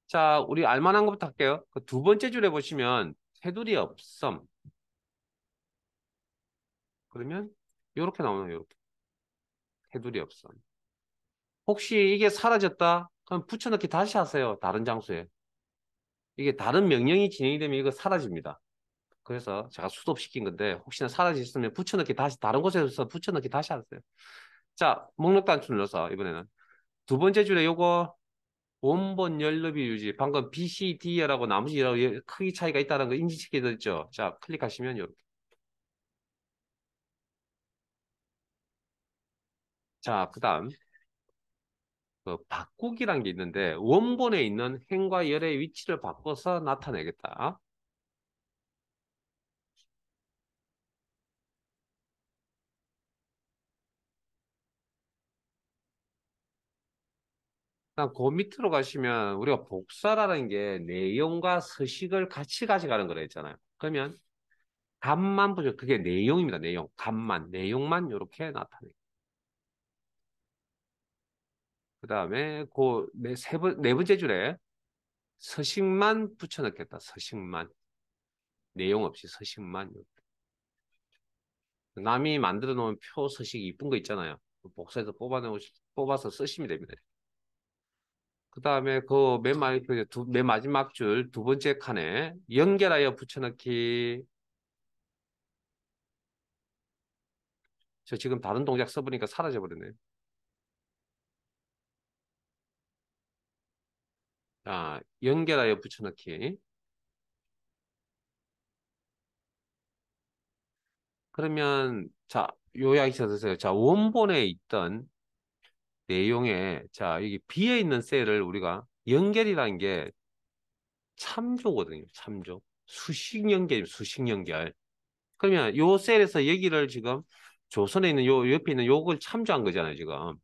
자, 우리 알만한 것부터 할게요. 그 두 번째 줄에 보시면 테두리 없음. 그러면 이렇게 나오네요. 이렇게. 테두리 없음. 혹시 이게 사라졌다? 그럼 붙여넣기 다시 하세요. 다른 장소에. 이게 다른 명령이 진행이 되면 이거 사라집니다. 그래서 제가 수도시킨 건데 혹시나 사라졌으면 붙여넣기 다시 다른 곳에서 붙여넣기 다시 하세요. 자, 목록 단추 눌러서 이번에는 두 번째 줄에 요거 원본 연립이 유지 방금 BCD라고 나머지 여러 크기 차이가 있다는 거 인지시켜 드렸죠. 자, 클릭하시면 이렇게. 자, 그다음 그 바꾸기란 게 있는데 원본에 있는 행과 열의 위치를 바꿔서 나타내겠다. 그다음 그 밑으로 가시면 우리가 복사라는 게 내용과 서식을 같이 가져가는 거라 했잖아요. 그러면 값만 보죠. 그게 내용입니다. 내용. 값만. 내용만 이렇게 나타내요. 그 다음에 네 번째 줄에 서식만 붙여넣겠다. 서식만. 내용 없이 서식만. 남이 만들어 놓은 표 서식 이쁜 거 있잖아요. 복사해서 뽑아서 쓰시면 됩니다. 그 다음에 맨 마지막 줄 두 번째 칸에 연결하여 붙여넣기. 저 지금 다른 동작 써보니까 사라져버렸네요. 자, 연결하여 붙여넣기. 그러면, 자, 요약이 쳐주세요. 자, 원본에 있던 내용에, 자, 여기 비어 있는 셀을 우리가 연결이라는 게 참조거든요. 참조. 수식 연결. 그러면 요 셀에서 여기를 지금 조선에 있는 요 옆에 있는 요걸 참조한 거잖아요, 지금.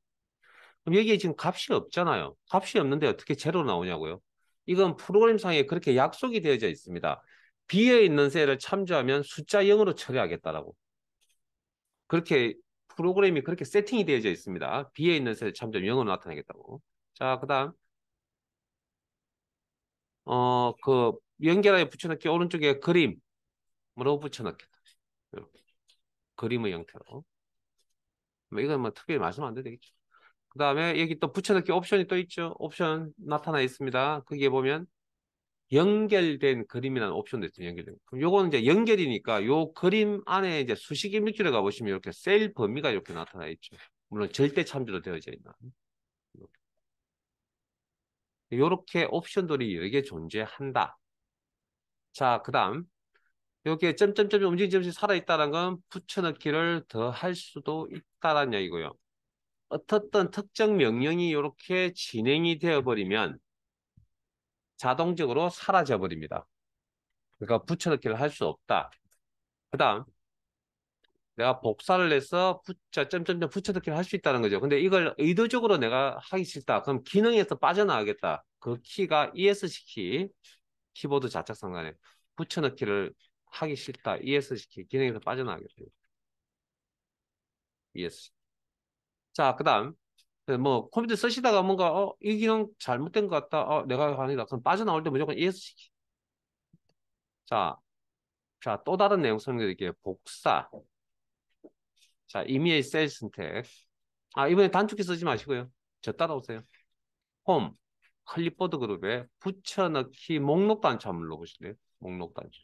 그럼 여기에 지금 값이 없잖아요. 값이 없는데 어떻게 제로 나오냐고요? 이건 프로그램상에 그렇게 약속이 되어져 있습니다. B에 있는 셀을 참조하면 숫자 0으로 처리하겠다라고. 그렇게 프로그램이 그렇게 세팅이 되어져 있습니다. B에 있는 셀을 참조하면 0으로 나타내겠다고. 자, 그다음 그 연결하여 붙여넣기 오른쪽에 그림으로 붙여넣겠다. 이렇게. 그림의 형태로. 뭐 이건 뭐 특별히 말씀 안 드려도 되겠죠. 그 다음에 여기 또 붙여넣기 옵션이 또 있죠. 옵션 나타나 있습니다. 거기에 보면 연결된 그림이라는 옵션도 있어요. 연결된. 그럼 요거는 이제 연결이니까 요 그림 안에 이제 수식 입력줄에 가보시면 이렇게 셀 범위가 이렇게 나타나 있죠. 물론 절대 참조로 되어져 있나. 이렇게 옵션들이 여러 개 존재한다. 자, 그 다음 여기에 점점점 움직임 점이 살아있다는 건 붙여넣기를 더 할 수도 있다는 얘기고요. 어떻든 특정 명령이 이렇게 진행이 되어버리면 자동적으로 사라져 버립니다. 그러니까 붙여넣기를 할 수 없다. 그 다음 내가 복사를 해서 점점점 붙여넣기를 할 수 있다는 거죠. 근데 이걸 의도적으로 내가 하기 싫다. 그럼 기능에서 빠져나가겠다. 그 키가 ESC 키, 키보드 좌측 상단에 붙여넣기를 하기 싫다. ESC 키, 기능에서 빠져나가겠다. ESC. 자, 그 다음 뭐 컴퓨터 쓰시다가 뭔가 이 기능 잘못된 것 같다. 내가 아니다. 그럼 빠져나올 때 무조건 ESC 키. 자, 자, 또 다른 내용 설명드릴게요. 복사. 자, 임의의 셀 선택. 아, 이번에 단축키 쓰지 마시고요. 저 따라오세요. 홈, 클립보드 그룹에 붙여넣기 목록 단추 한번 눌러보실래요? 목록 단추.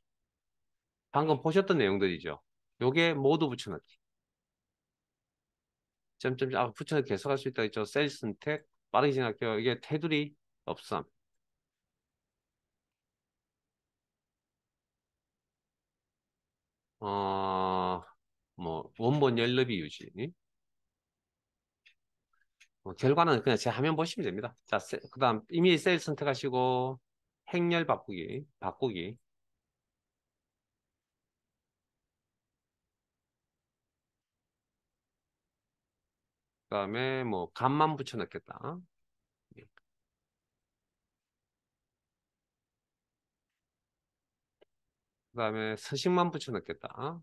방금 보셨던 내용들이죠. 요게 모두 붙여넣기. 점점, 붙여넣기 계속할 수 있다 했죠. 셀 선택, 빠르게 진행할게요. 이게 테두리 없음. 어, 뭐, 원본 열너비 유지. 결과는 그냥 제 화면 보시면 됩니다. 자, 그 다음, 이미 셀 선택하시고, 행렬 바꾸기. 그 다음에 뭐, 값만 붙여넣겠다. 그 다음에 서식만 붙여넣겠다.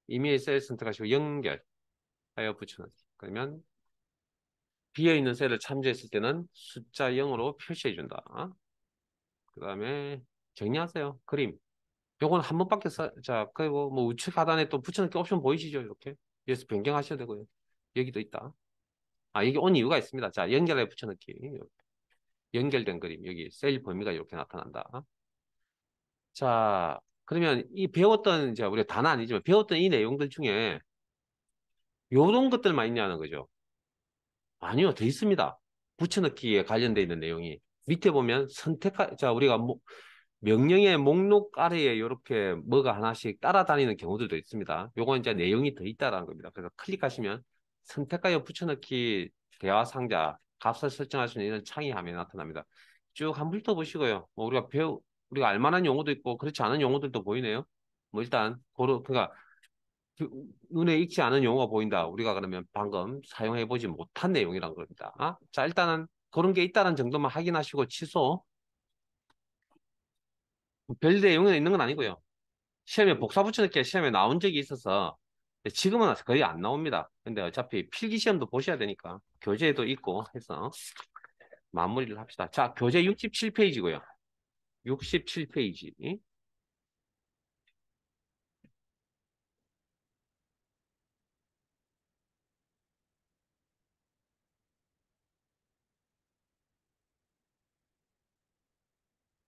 이미 셀 선택하시고, 연결하여 붙여넣기. 그러면, 비어있는 셀을 참조했을 때는 숫자 0으로 표시해준다. 그 다음에, 정리하세요. 그림. 요건 한 번밖에 자, 그리고 뭐 우측 하단에 또 붙여넣기 옵션 보이시죠? 이렇게. 여기서 변경하셔야 되고요. 여기도 있다. 아, 이게 온 이유가 있습니다. 자, 연결해 붙여넣기. 연결된 그림. 여기 셀 범위가 이렇게 나타난다. 자, 그러면 이 배웠던, 이제 우리가 다는 아니지만 배웠던 이 내용들 중에 요런 것들만 있냐는 거죠. 아니요, 더 있습니다. 붙여넣기에 관련돼 있는 내용이. 밑에 보면 자, 우리가 명령의 목록 아래에 이렇게 뭐가 하나씩 따라다니는 경우들도 있습니다. 요건 이제 내용이 더 있다라는 겁니다. 그래서 클릭하시면 선택하여 붙여넣기 대화 상자 값을 설정할 수 있는 창이 화면에 나타납니다. 쭉 한번 훑어보시고요. 뭐 우리가 알 만한 용어도 있고 그렇지 않은 용어들도 보이네요. 뭐 일단 그러니까 그 눈에 익지 않은 용어가 보인다. 우리가 그러면 방금 사용해보지 못한 내용이란 겁니다. 자, 일단은 그런 게 있다는 정도만 확인하시고 취소. 별 내용이 있는 건 아니고요. 시험에 복사 붙여넣기 시험에 나온 적이 있어서 지금은 거의 안 나옵니다. 근데 어차피 필기 시험도 보셔야 되니까 교재에도 있고 해서 마무리를 합시다. 자, 교재 67페이지고요. 67페이지.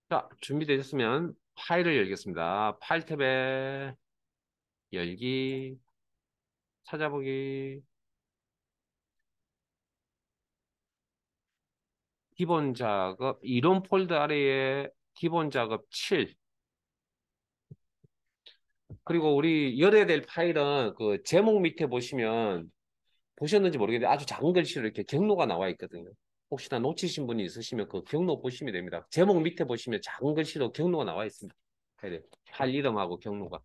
자, 준비되셨으면 파일을 열겠습니다. 파일 탭에 열기, 찾아보기, 기본 작업, 이론 폴더 아래에 기본 작업 7. 그리고 우리 열어야 될 파일은 그 제목 밑에 보셨는지 모르겠는데 아주 작은 글씨로 이렇게 경로가 나와 있거든요. 혹시나 놓치신 분이 있으시면 그 경로 보시면 됩니다. 제목 밑에 보시면 작은 글씨로 경로가 나와 있습니다. 파일 이름하고 경로가.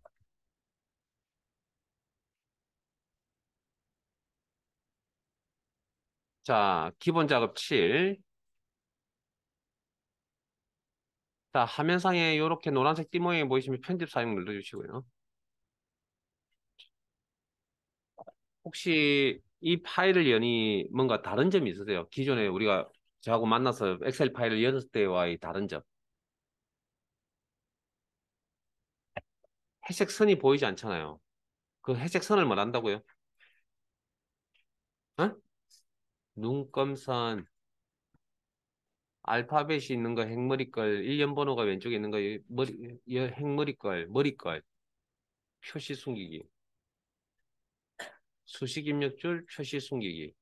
자, 기본 작업 7. 자, 화면상에 이렇게 노란색 띠 모양이 보이시면 편집 사용 눌러주시고요. 혹시 이 파일을 여니 뭔가 다른 점이 있으세요? 기존에 우리가 저하고 만나서 엑셀 파일을 열었을 때와의 다른 점. 회색 선이 보이지 않잖아요. 그 회색 선을 말한다고요? 어? 눈금선, 알파벳이 있는 거 행머리걸, 일련 번호가 왼쪽에 있는 거 행머리걸, 머리걸, 표시 숨기기, 수식 입력줄, 표시 숨기기,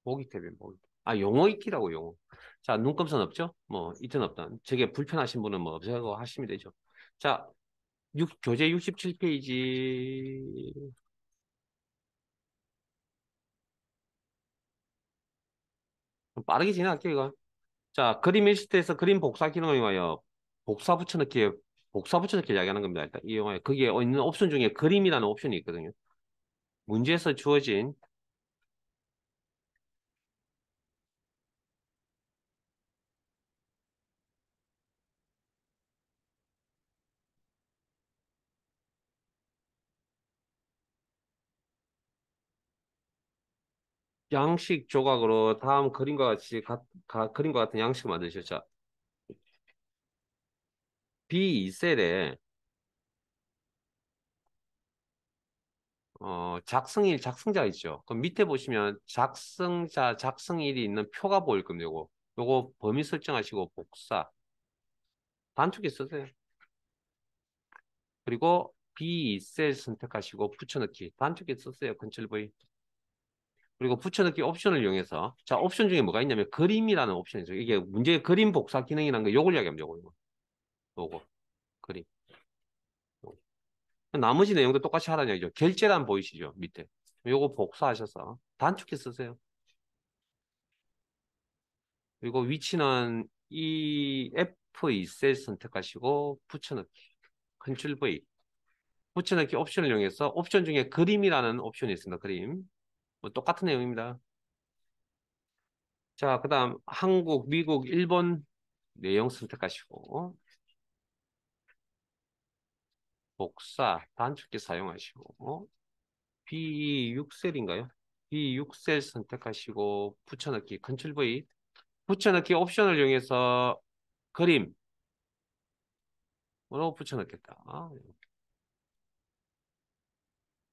보기 탭이 보기. 아, 용어 익히라고 용어. 자, 눈금선 없죠? 뭐 있든 없든. 저게 불편하신 분은 뭐 없애고 하시면 되죠. 자, 교재 67페이지. 빠르게 진행할게요, 이거. 자, 그림 일시트에서 그림 복사 기능을 이용하여 복사 붙여넣기 이야기하는 겁니다. 일단 이용하여 거기에 있는 옵션 중에 그림이라는 옵션이 있거든요. 문제에서 주어진 양식 조각으로 다음 그림과 같이 그림과 같은 양식을 만드셨죠. B2셀에 작성일, 작성자 있죠. 그럼 밑에 보시면 작성자, 작성일이 있는 표가 보일 겁니다. 요거 범위 설정하시고 복사. 단축키 쓰세요. 그리고 B2셀 선택하시고 붙여넣기. 단축키 쓰세요. 컨트롤 V. 그리고 붙여넣기 옵션을 이용해서 자, 옵션 중에 뭐가 있냐면 그림이라는 옵션이 있어요. 이게 문제의 그림 복사 기능이라는 거 요걸 이야기합니다. 요거. 그림. 요거. 나머지 내용도 똑같이 하라는 얘기죠. 결제란 보이시죠? 밑에. 요거 복사하셔서 단축키 쓰세요. 그리고 위치는 이 F2셀 선택하시고 붙여넣기. 컨트롤 V. 붙여넣기 옵션을 이용해서 옵션 중에 그림이라는 옵션이 있습니다. 그림. 뭐 똑같은 내용입니다. 자, 그 다음 한국, 미국, 일본 내용 선택하시고 복사, 단축키 사용하시고 B6셀인가요? B6셀 선택하시고 붙여넣기 컨트롤 V. 붙여넣기 옵션을 이용해서 그림으로 붙여넣겠다.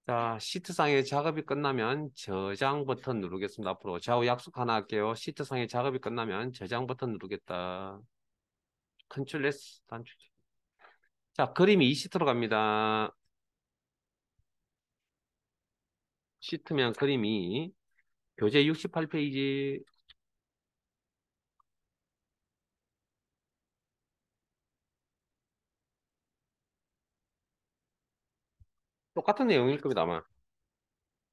자, 시트상의 작업이 끝나면 저장 버튼 누르겠습니다. 앞으로 좌우 약속 하나 할게요. 시트상의 작업이 끝나면 저장 버튼 누르겠다. 컨트롤 S 단축. 자, 그림이 이 시트로 갑니다. 시트면 그림이 교재 68페이지. 똑같은 내용일 겁니다, 아마.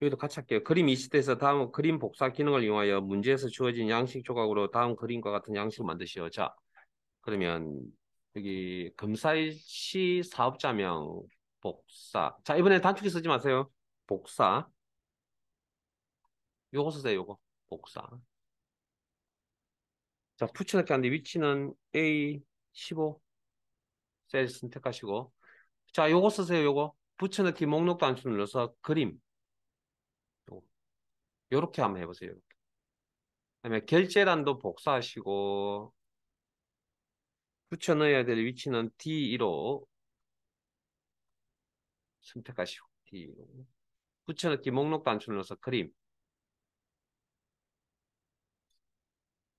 여기도 같이 할게요. 그림 이 시트에서 다음 그림 복사 기능을 이용하여 문제에서 주어진 양식 조각으로 다음 그림과 같은 양식을 만드시오. 자, 그러면 여기 검사시 사업자명 복사. 자, 이번에 단축키 쓰지 마세요. 복사. 요거 쓰세요, 요거. 복사. 자, 붙여넣기 하는데 위치는 A15 셀 선택하시고. 자, 요거 쓰세요, 요거. 붙여넣기 목록 단추 눌러서 그림. 요거. 요렇게 한번 해보세요. 그다음에 결제란도 복사하시고 붙여 넣어야 될 위치는 D2로 선택하시고 D2로 붙여넣기 목록 단추 눌러서 그림.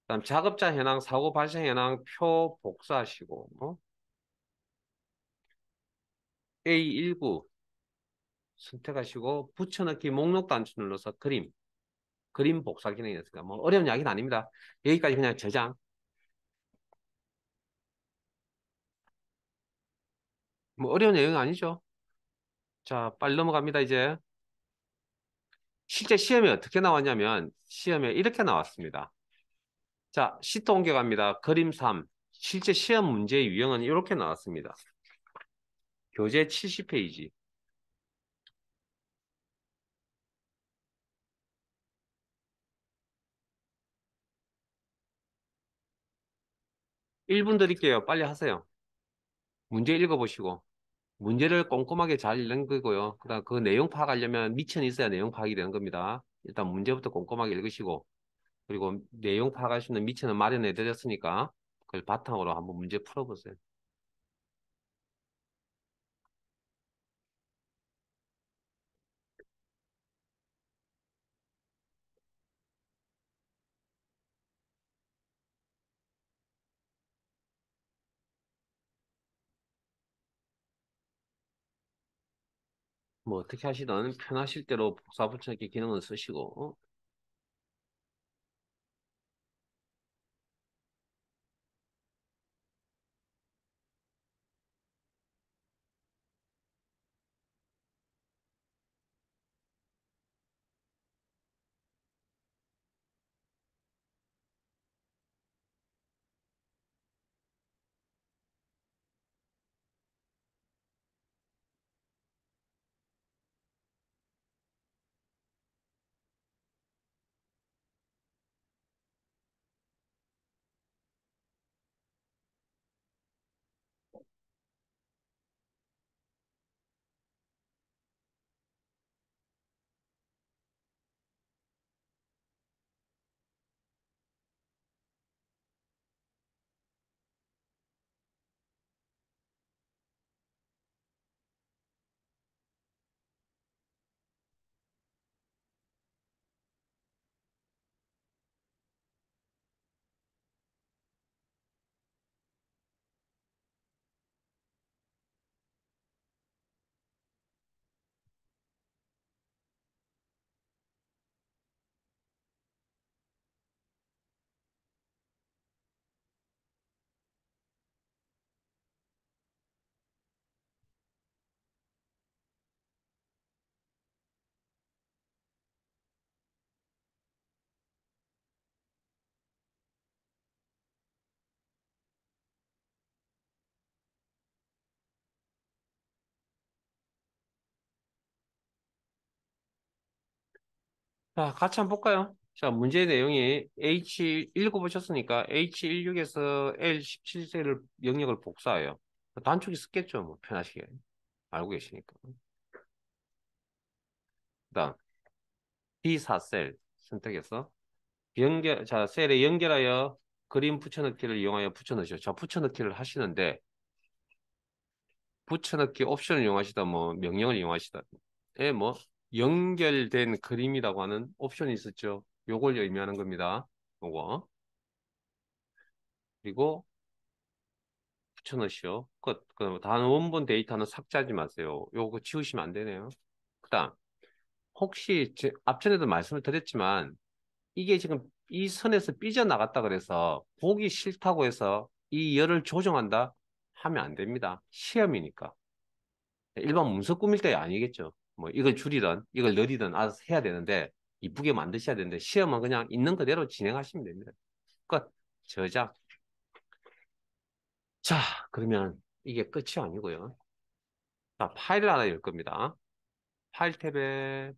그다음 작업자 현황, 사고 발생 현황 표 복사하시고 A19 선택하시고 붙여넣기 목록 단추 눌러서 그림. 그림 복사 기능이 있으니까 뭐 어려운 이야기는 아닙니다. 여기까지 그냥 저장. 뭐 어려운 내용이 아니죠. 자, 빨리 넘어갑니다, 이제. 실제 시험에 어떻게 나왔냐면 시험에 이렇게 나왔습니다. 자, 시트 옮겨갑니다. 그림 3. 실제 시험 문제의 유형은 이렇게 나왔습니다. 교재 70페이지. 1분 드릴게요. 빨리 하세요. 문제 읽어보시고. 문제를 꼼꼼하게 잘 읽는 거고요. 그다음 그 내용 파악하려면 미천이 있어야 내용 파악이 되는 겁니다. 일단 문제부터 꼼꼼하게 읽으시고 그리고 내용 파악할 수 있는 미천은 마련해 드렸으니까 그걸 바탕으로 한번 문제 풀어보세요. 뭐 어떻게 하시든 편하실 대로 복사 붙여넣기 기능을 쓰시고 자, 같이 한번 볼까요? 자, 문제 내용이 H 읽어보셨으니까 H16에서 L17셀을 영역을 복사해요. 단축이 쓰겠죠, 뭐 편하시게 알고 계시니까. 그다음 B4셀 선택해서 자, 셀에 연결하여 그림 붙여넣기를 이용하여 붙여넣으시오. 자, 붙여넣기를 하시는데 붙여넣기 옵션을 이용하시다 뭐 명령을 이용하시다 뭐 연결된 그림이라고 하는 옵션이 있었죠. 요걸 의미하는 겁니다. 요거 그리고 붙여넣으시오. 끝. 그럼 단 원본 데이터는 삭제하지 마세요. 요거 지우시면 안 되네요. 그다음 혹시 앞전에도 말씀을 드렸지만 이게 지금 이 선에서 삐져나갔다 그래서 보기 싫다고 해서 이 열을 조정한다 하면 안 됩니다. 시험이니까. 일반 문서 꾸밀 때 아니겠죠. 뭐 이걸 줄이든 이걸 늘리든 알아서 해야 되는데 이쁘게 만드셔야 되는데 시험은 그냥 있는 그대로 진행하시면 됩니다. 끝. 저장. 자, 그러면 이게 끝이 아니고요. 자, 파일을 하나 열 겁니다. 파일 탭에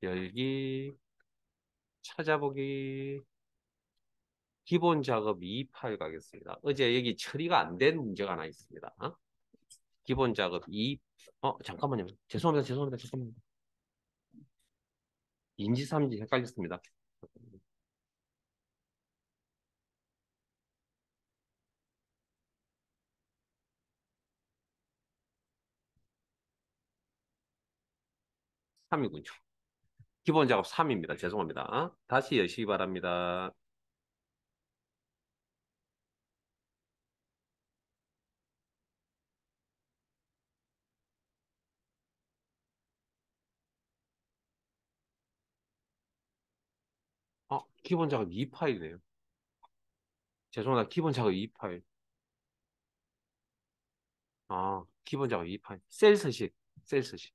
열기, 찾아보기, 기본 작업 2 파일 가겠습니다. 어제 여기 처리가 안 된 문제가 하나 있습니다. 기본 작업 2, 잠깐만요. 죄송합니다. 죄송합니다. 죄송합니다. 인지 3지 헷갈렸습니다. 3이군요. 기본 작업 3입니다. 죄송합니다. 다시 여시기 바랍니다. 기본 작업 2 파일이네요. 죄송합니다. 기본 작업 2 파일. 기본 작업 2 파일. 셀 서식. 셀 서식.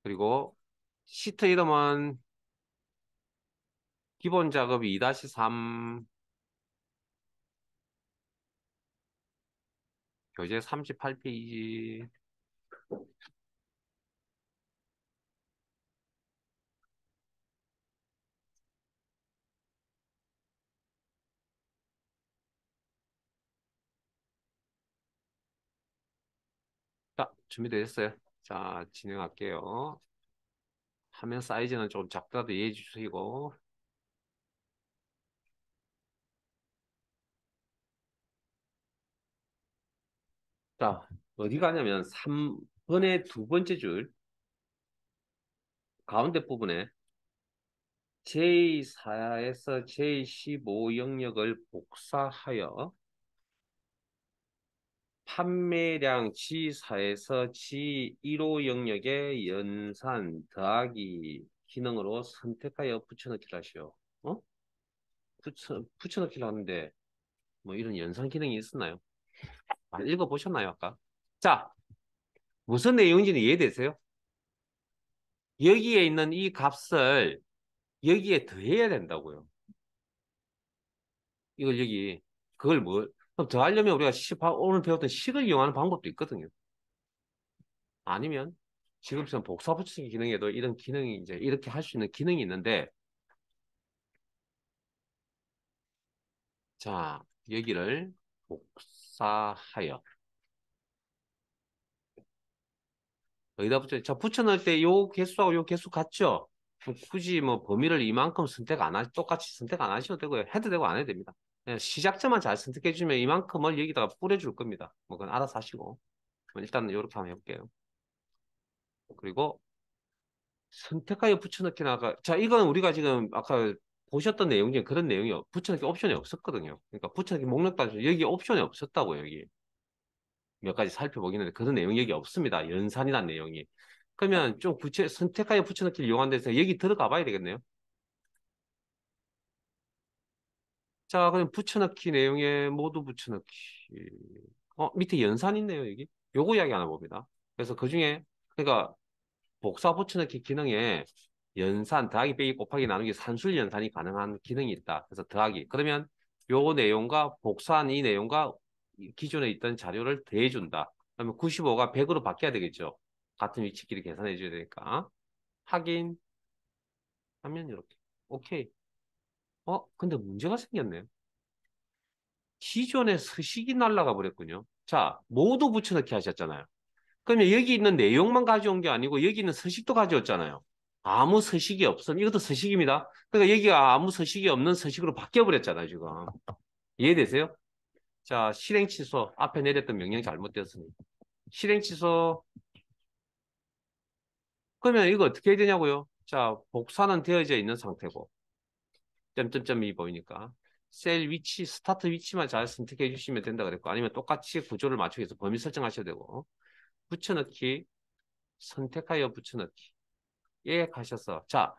그리고 시트 이름은 기본 작업 2-3 교재 38페이지. 자, 준비되셨어요? 자, 진행할게요. 화면 사이즈는 좀 작다도 이해해 주시고. 자, 어디 가냐면 3번의 두 번째 줄 가운데 부분에 J4에서 J15 영역을 복사하여 판매량 G4에서 G15 영역의 연산 더하기 기능으로 선택하여 붙여넣기를 하시오. 붙여넣기를 하는데 뭐 이런 연산 기능이 있었나요? 읽어보셨나요, 아까? 자, 무슨 내용인지는 이해되세요? 여기에 있는 이 값을 여기에 더해야 된다고요. 이걸 여기, 그걸 그럼 더하려면 우리가 오늘 배웠던 식을 이용하는 방법도 있거든요. 아니면 지금처럼 복사 붙이기 기능에도 이런 기능이 이제 이렇게 할 수 있는 기능이 있는데, 자, 여기를 복사하여. 여기다 자, 붙여넣을 때 요 개수하고 요 개수 같죠? 굳이 뭐 범위를 이만큼 똑같이 선택 안 하셔도 되고요. 해도 되고 안 해도 됩니다. 그냥 시작점만 잘 선택해 주면 이만큼을 여기다가 뿌려줄 겁니다. 뭐 그건 알아서 하시고. 일단 이렇게 한번 해볼게요. 그리고 선택하여 붙여넣기 나가. 자, 이건 우리가 지금 아까 보셨던 내용 중에 그런 내용이 붙여넣기 옵션이 없었거든요. 그러니까 붙여넣기 목록 따서 여기 옵션이 없었다고 여기 몇 가지 살펴보기는 그런 내용이 여기 없습니다. 연산이란 내용이. 그러면 좀 선택하여 붙여넣기를 이용한 데서 여기 들어가 봐야 되겠네요. 자, 그럼 붙여넣기 내용에 모두 붙여넣기. 밑에 연산 있네요, 여기. 요거 이야기 하나 봅니다. 그래서 그 중에, 그러니까 복사 붙여넣기 기능에 연산, 더하기, 빼기, 곱하기, 나누기, 산술 연산이 가능한 기능이 있다. 그래서 더하기. 그러면 요 내용과 복사한 이 내용과 기존에 있던 자료를 더해준다. 그러면 95가 100으로 바뀌어야 되겠죠. 같은 위치끼리 계산해 줘야 되니까. 확인하면 이렇게. 오케이. 근데 문제가 생겼네요. 기존에 서식이 날라가 버렸군요. 자, 모두 붙여넣기 하셨잖아요. 그러면 여기 있는 내용만 가져온 게 아니고 여기 있는 서식도 가져왔잖아요. 아무 서식이 없음. 이것도 서식입니다. 그러니까 여기가 아무 서식이 없는 서식으로 바뀌어버렸잖아요, 지금. 이해되세요? 자, 실행 취소. 앞에 내렸던 명령 잘못되었으니. 실행 취소. 그러면 이거 어떻게 해야 되냐고요? 자, 복사는 되어져 있는 상태고. 점점점이 보이니까. 셀 위치, 스타트 위치만 잘 선택해 주시면 된다 그랬고. 아니면 똑같이 구조를 맞추기 위해서 범위 설정하셔야 되고. 붙여넣기, 선택하여 붙여넣기. 예, 가셨어. 자,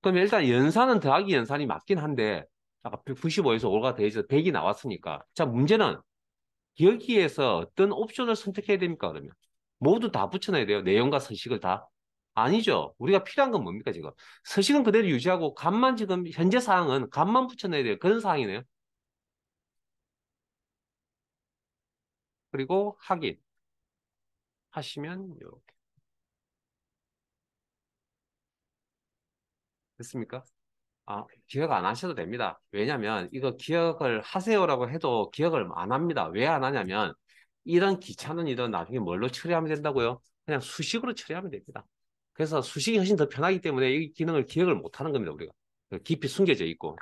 그럼 일단 연산은 더하기 연산이 맞긴 한데, 아까 95에서 5가 더해져서 100이 나왔으니까. 자, 문제는 여기에서 어떤 옵션을 선택해야 됩니까, 그러면? 모두 다 붙여놔야 돼요. 내용과 서식을 다. 아니죠. 우리가 필요한 건 뭡니까, 지금? 서식은 그대로 유지하고, 값만 지금, 현재 사항은 값만 붙여놔야 돼요. 그런 사항이네요. 그리고 확인. 하시면, 이렇게. 됐습니까? 기억 안 하셔도 됩니다. 왜냐면 이거 기억을 하세요라고 해도 기억을 안 합니다. 왜 안 하냐면 이런 귀찮은 일은 나중에 뭘로 처리하면 된다고요? 그냥 수식으로 처리하면 됩니다. 그래서 수식이 훨씬 더 편하기 때문에 이 기능을 기억을 못 하는 겁니다, 우리가. 깊이 숨겨져 있고.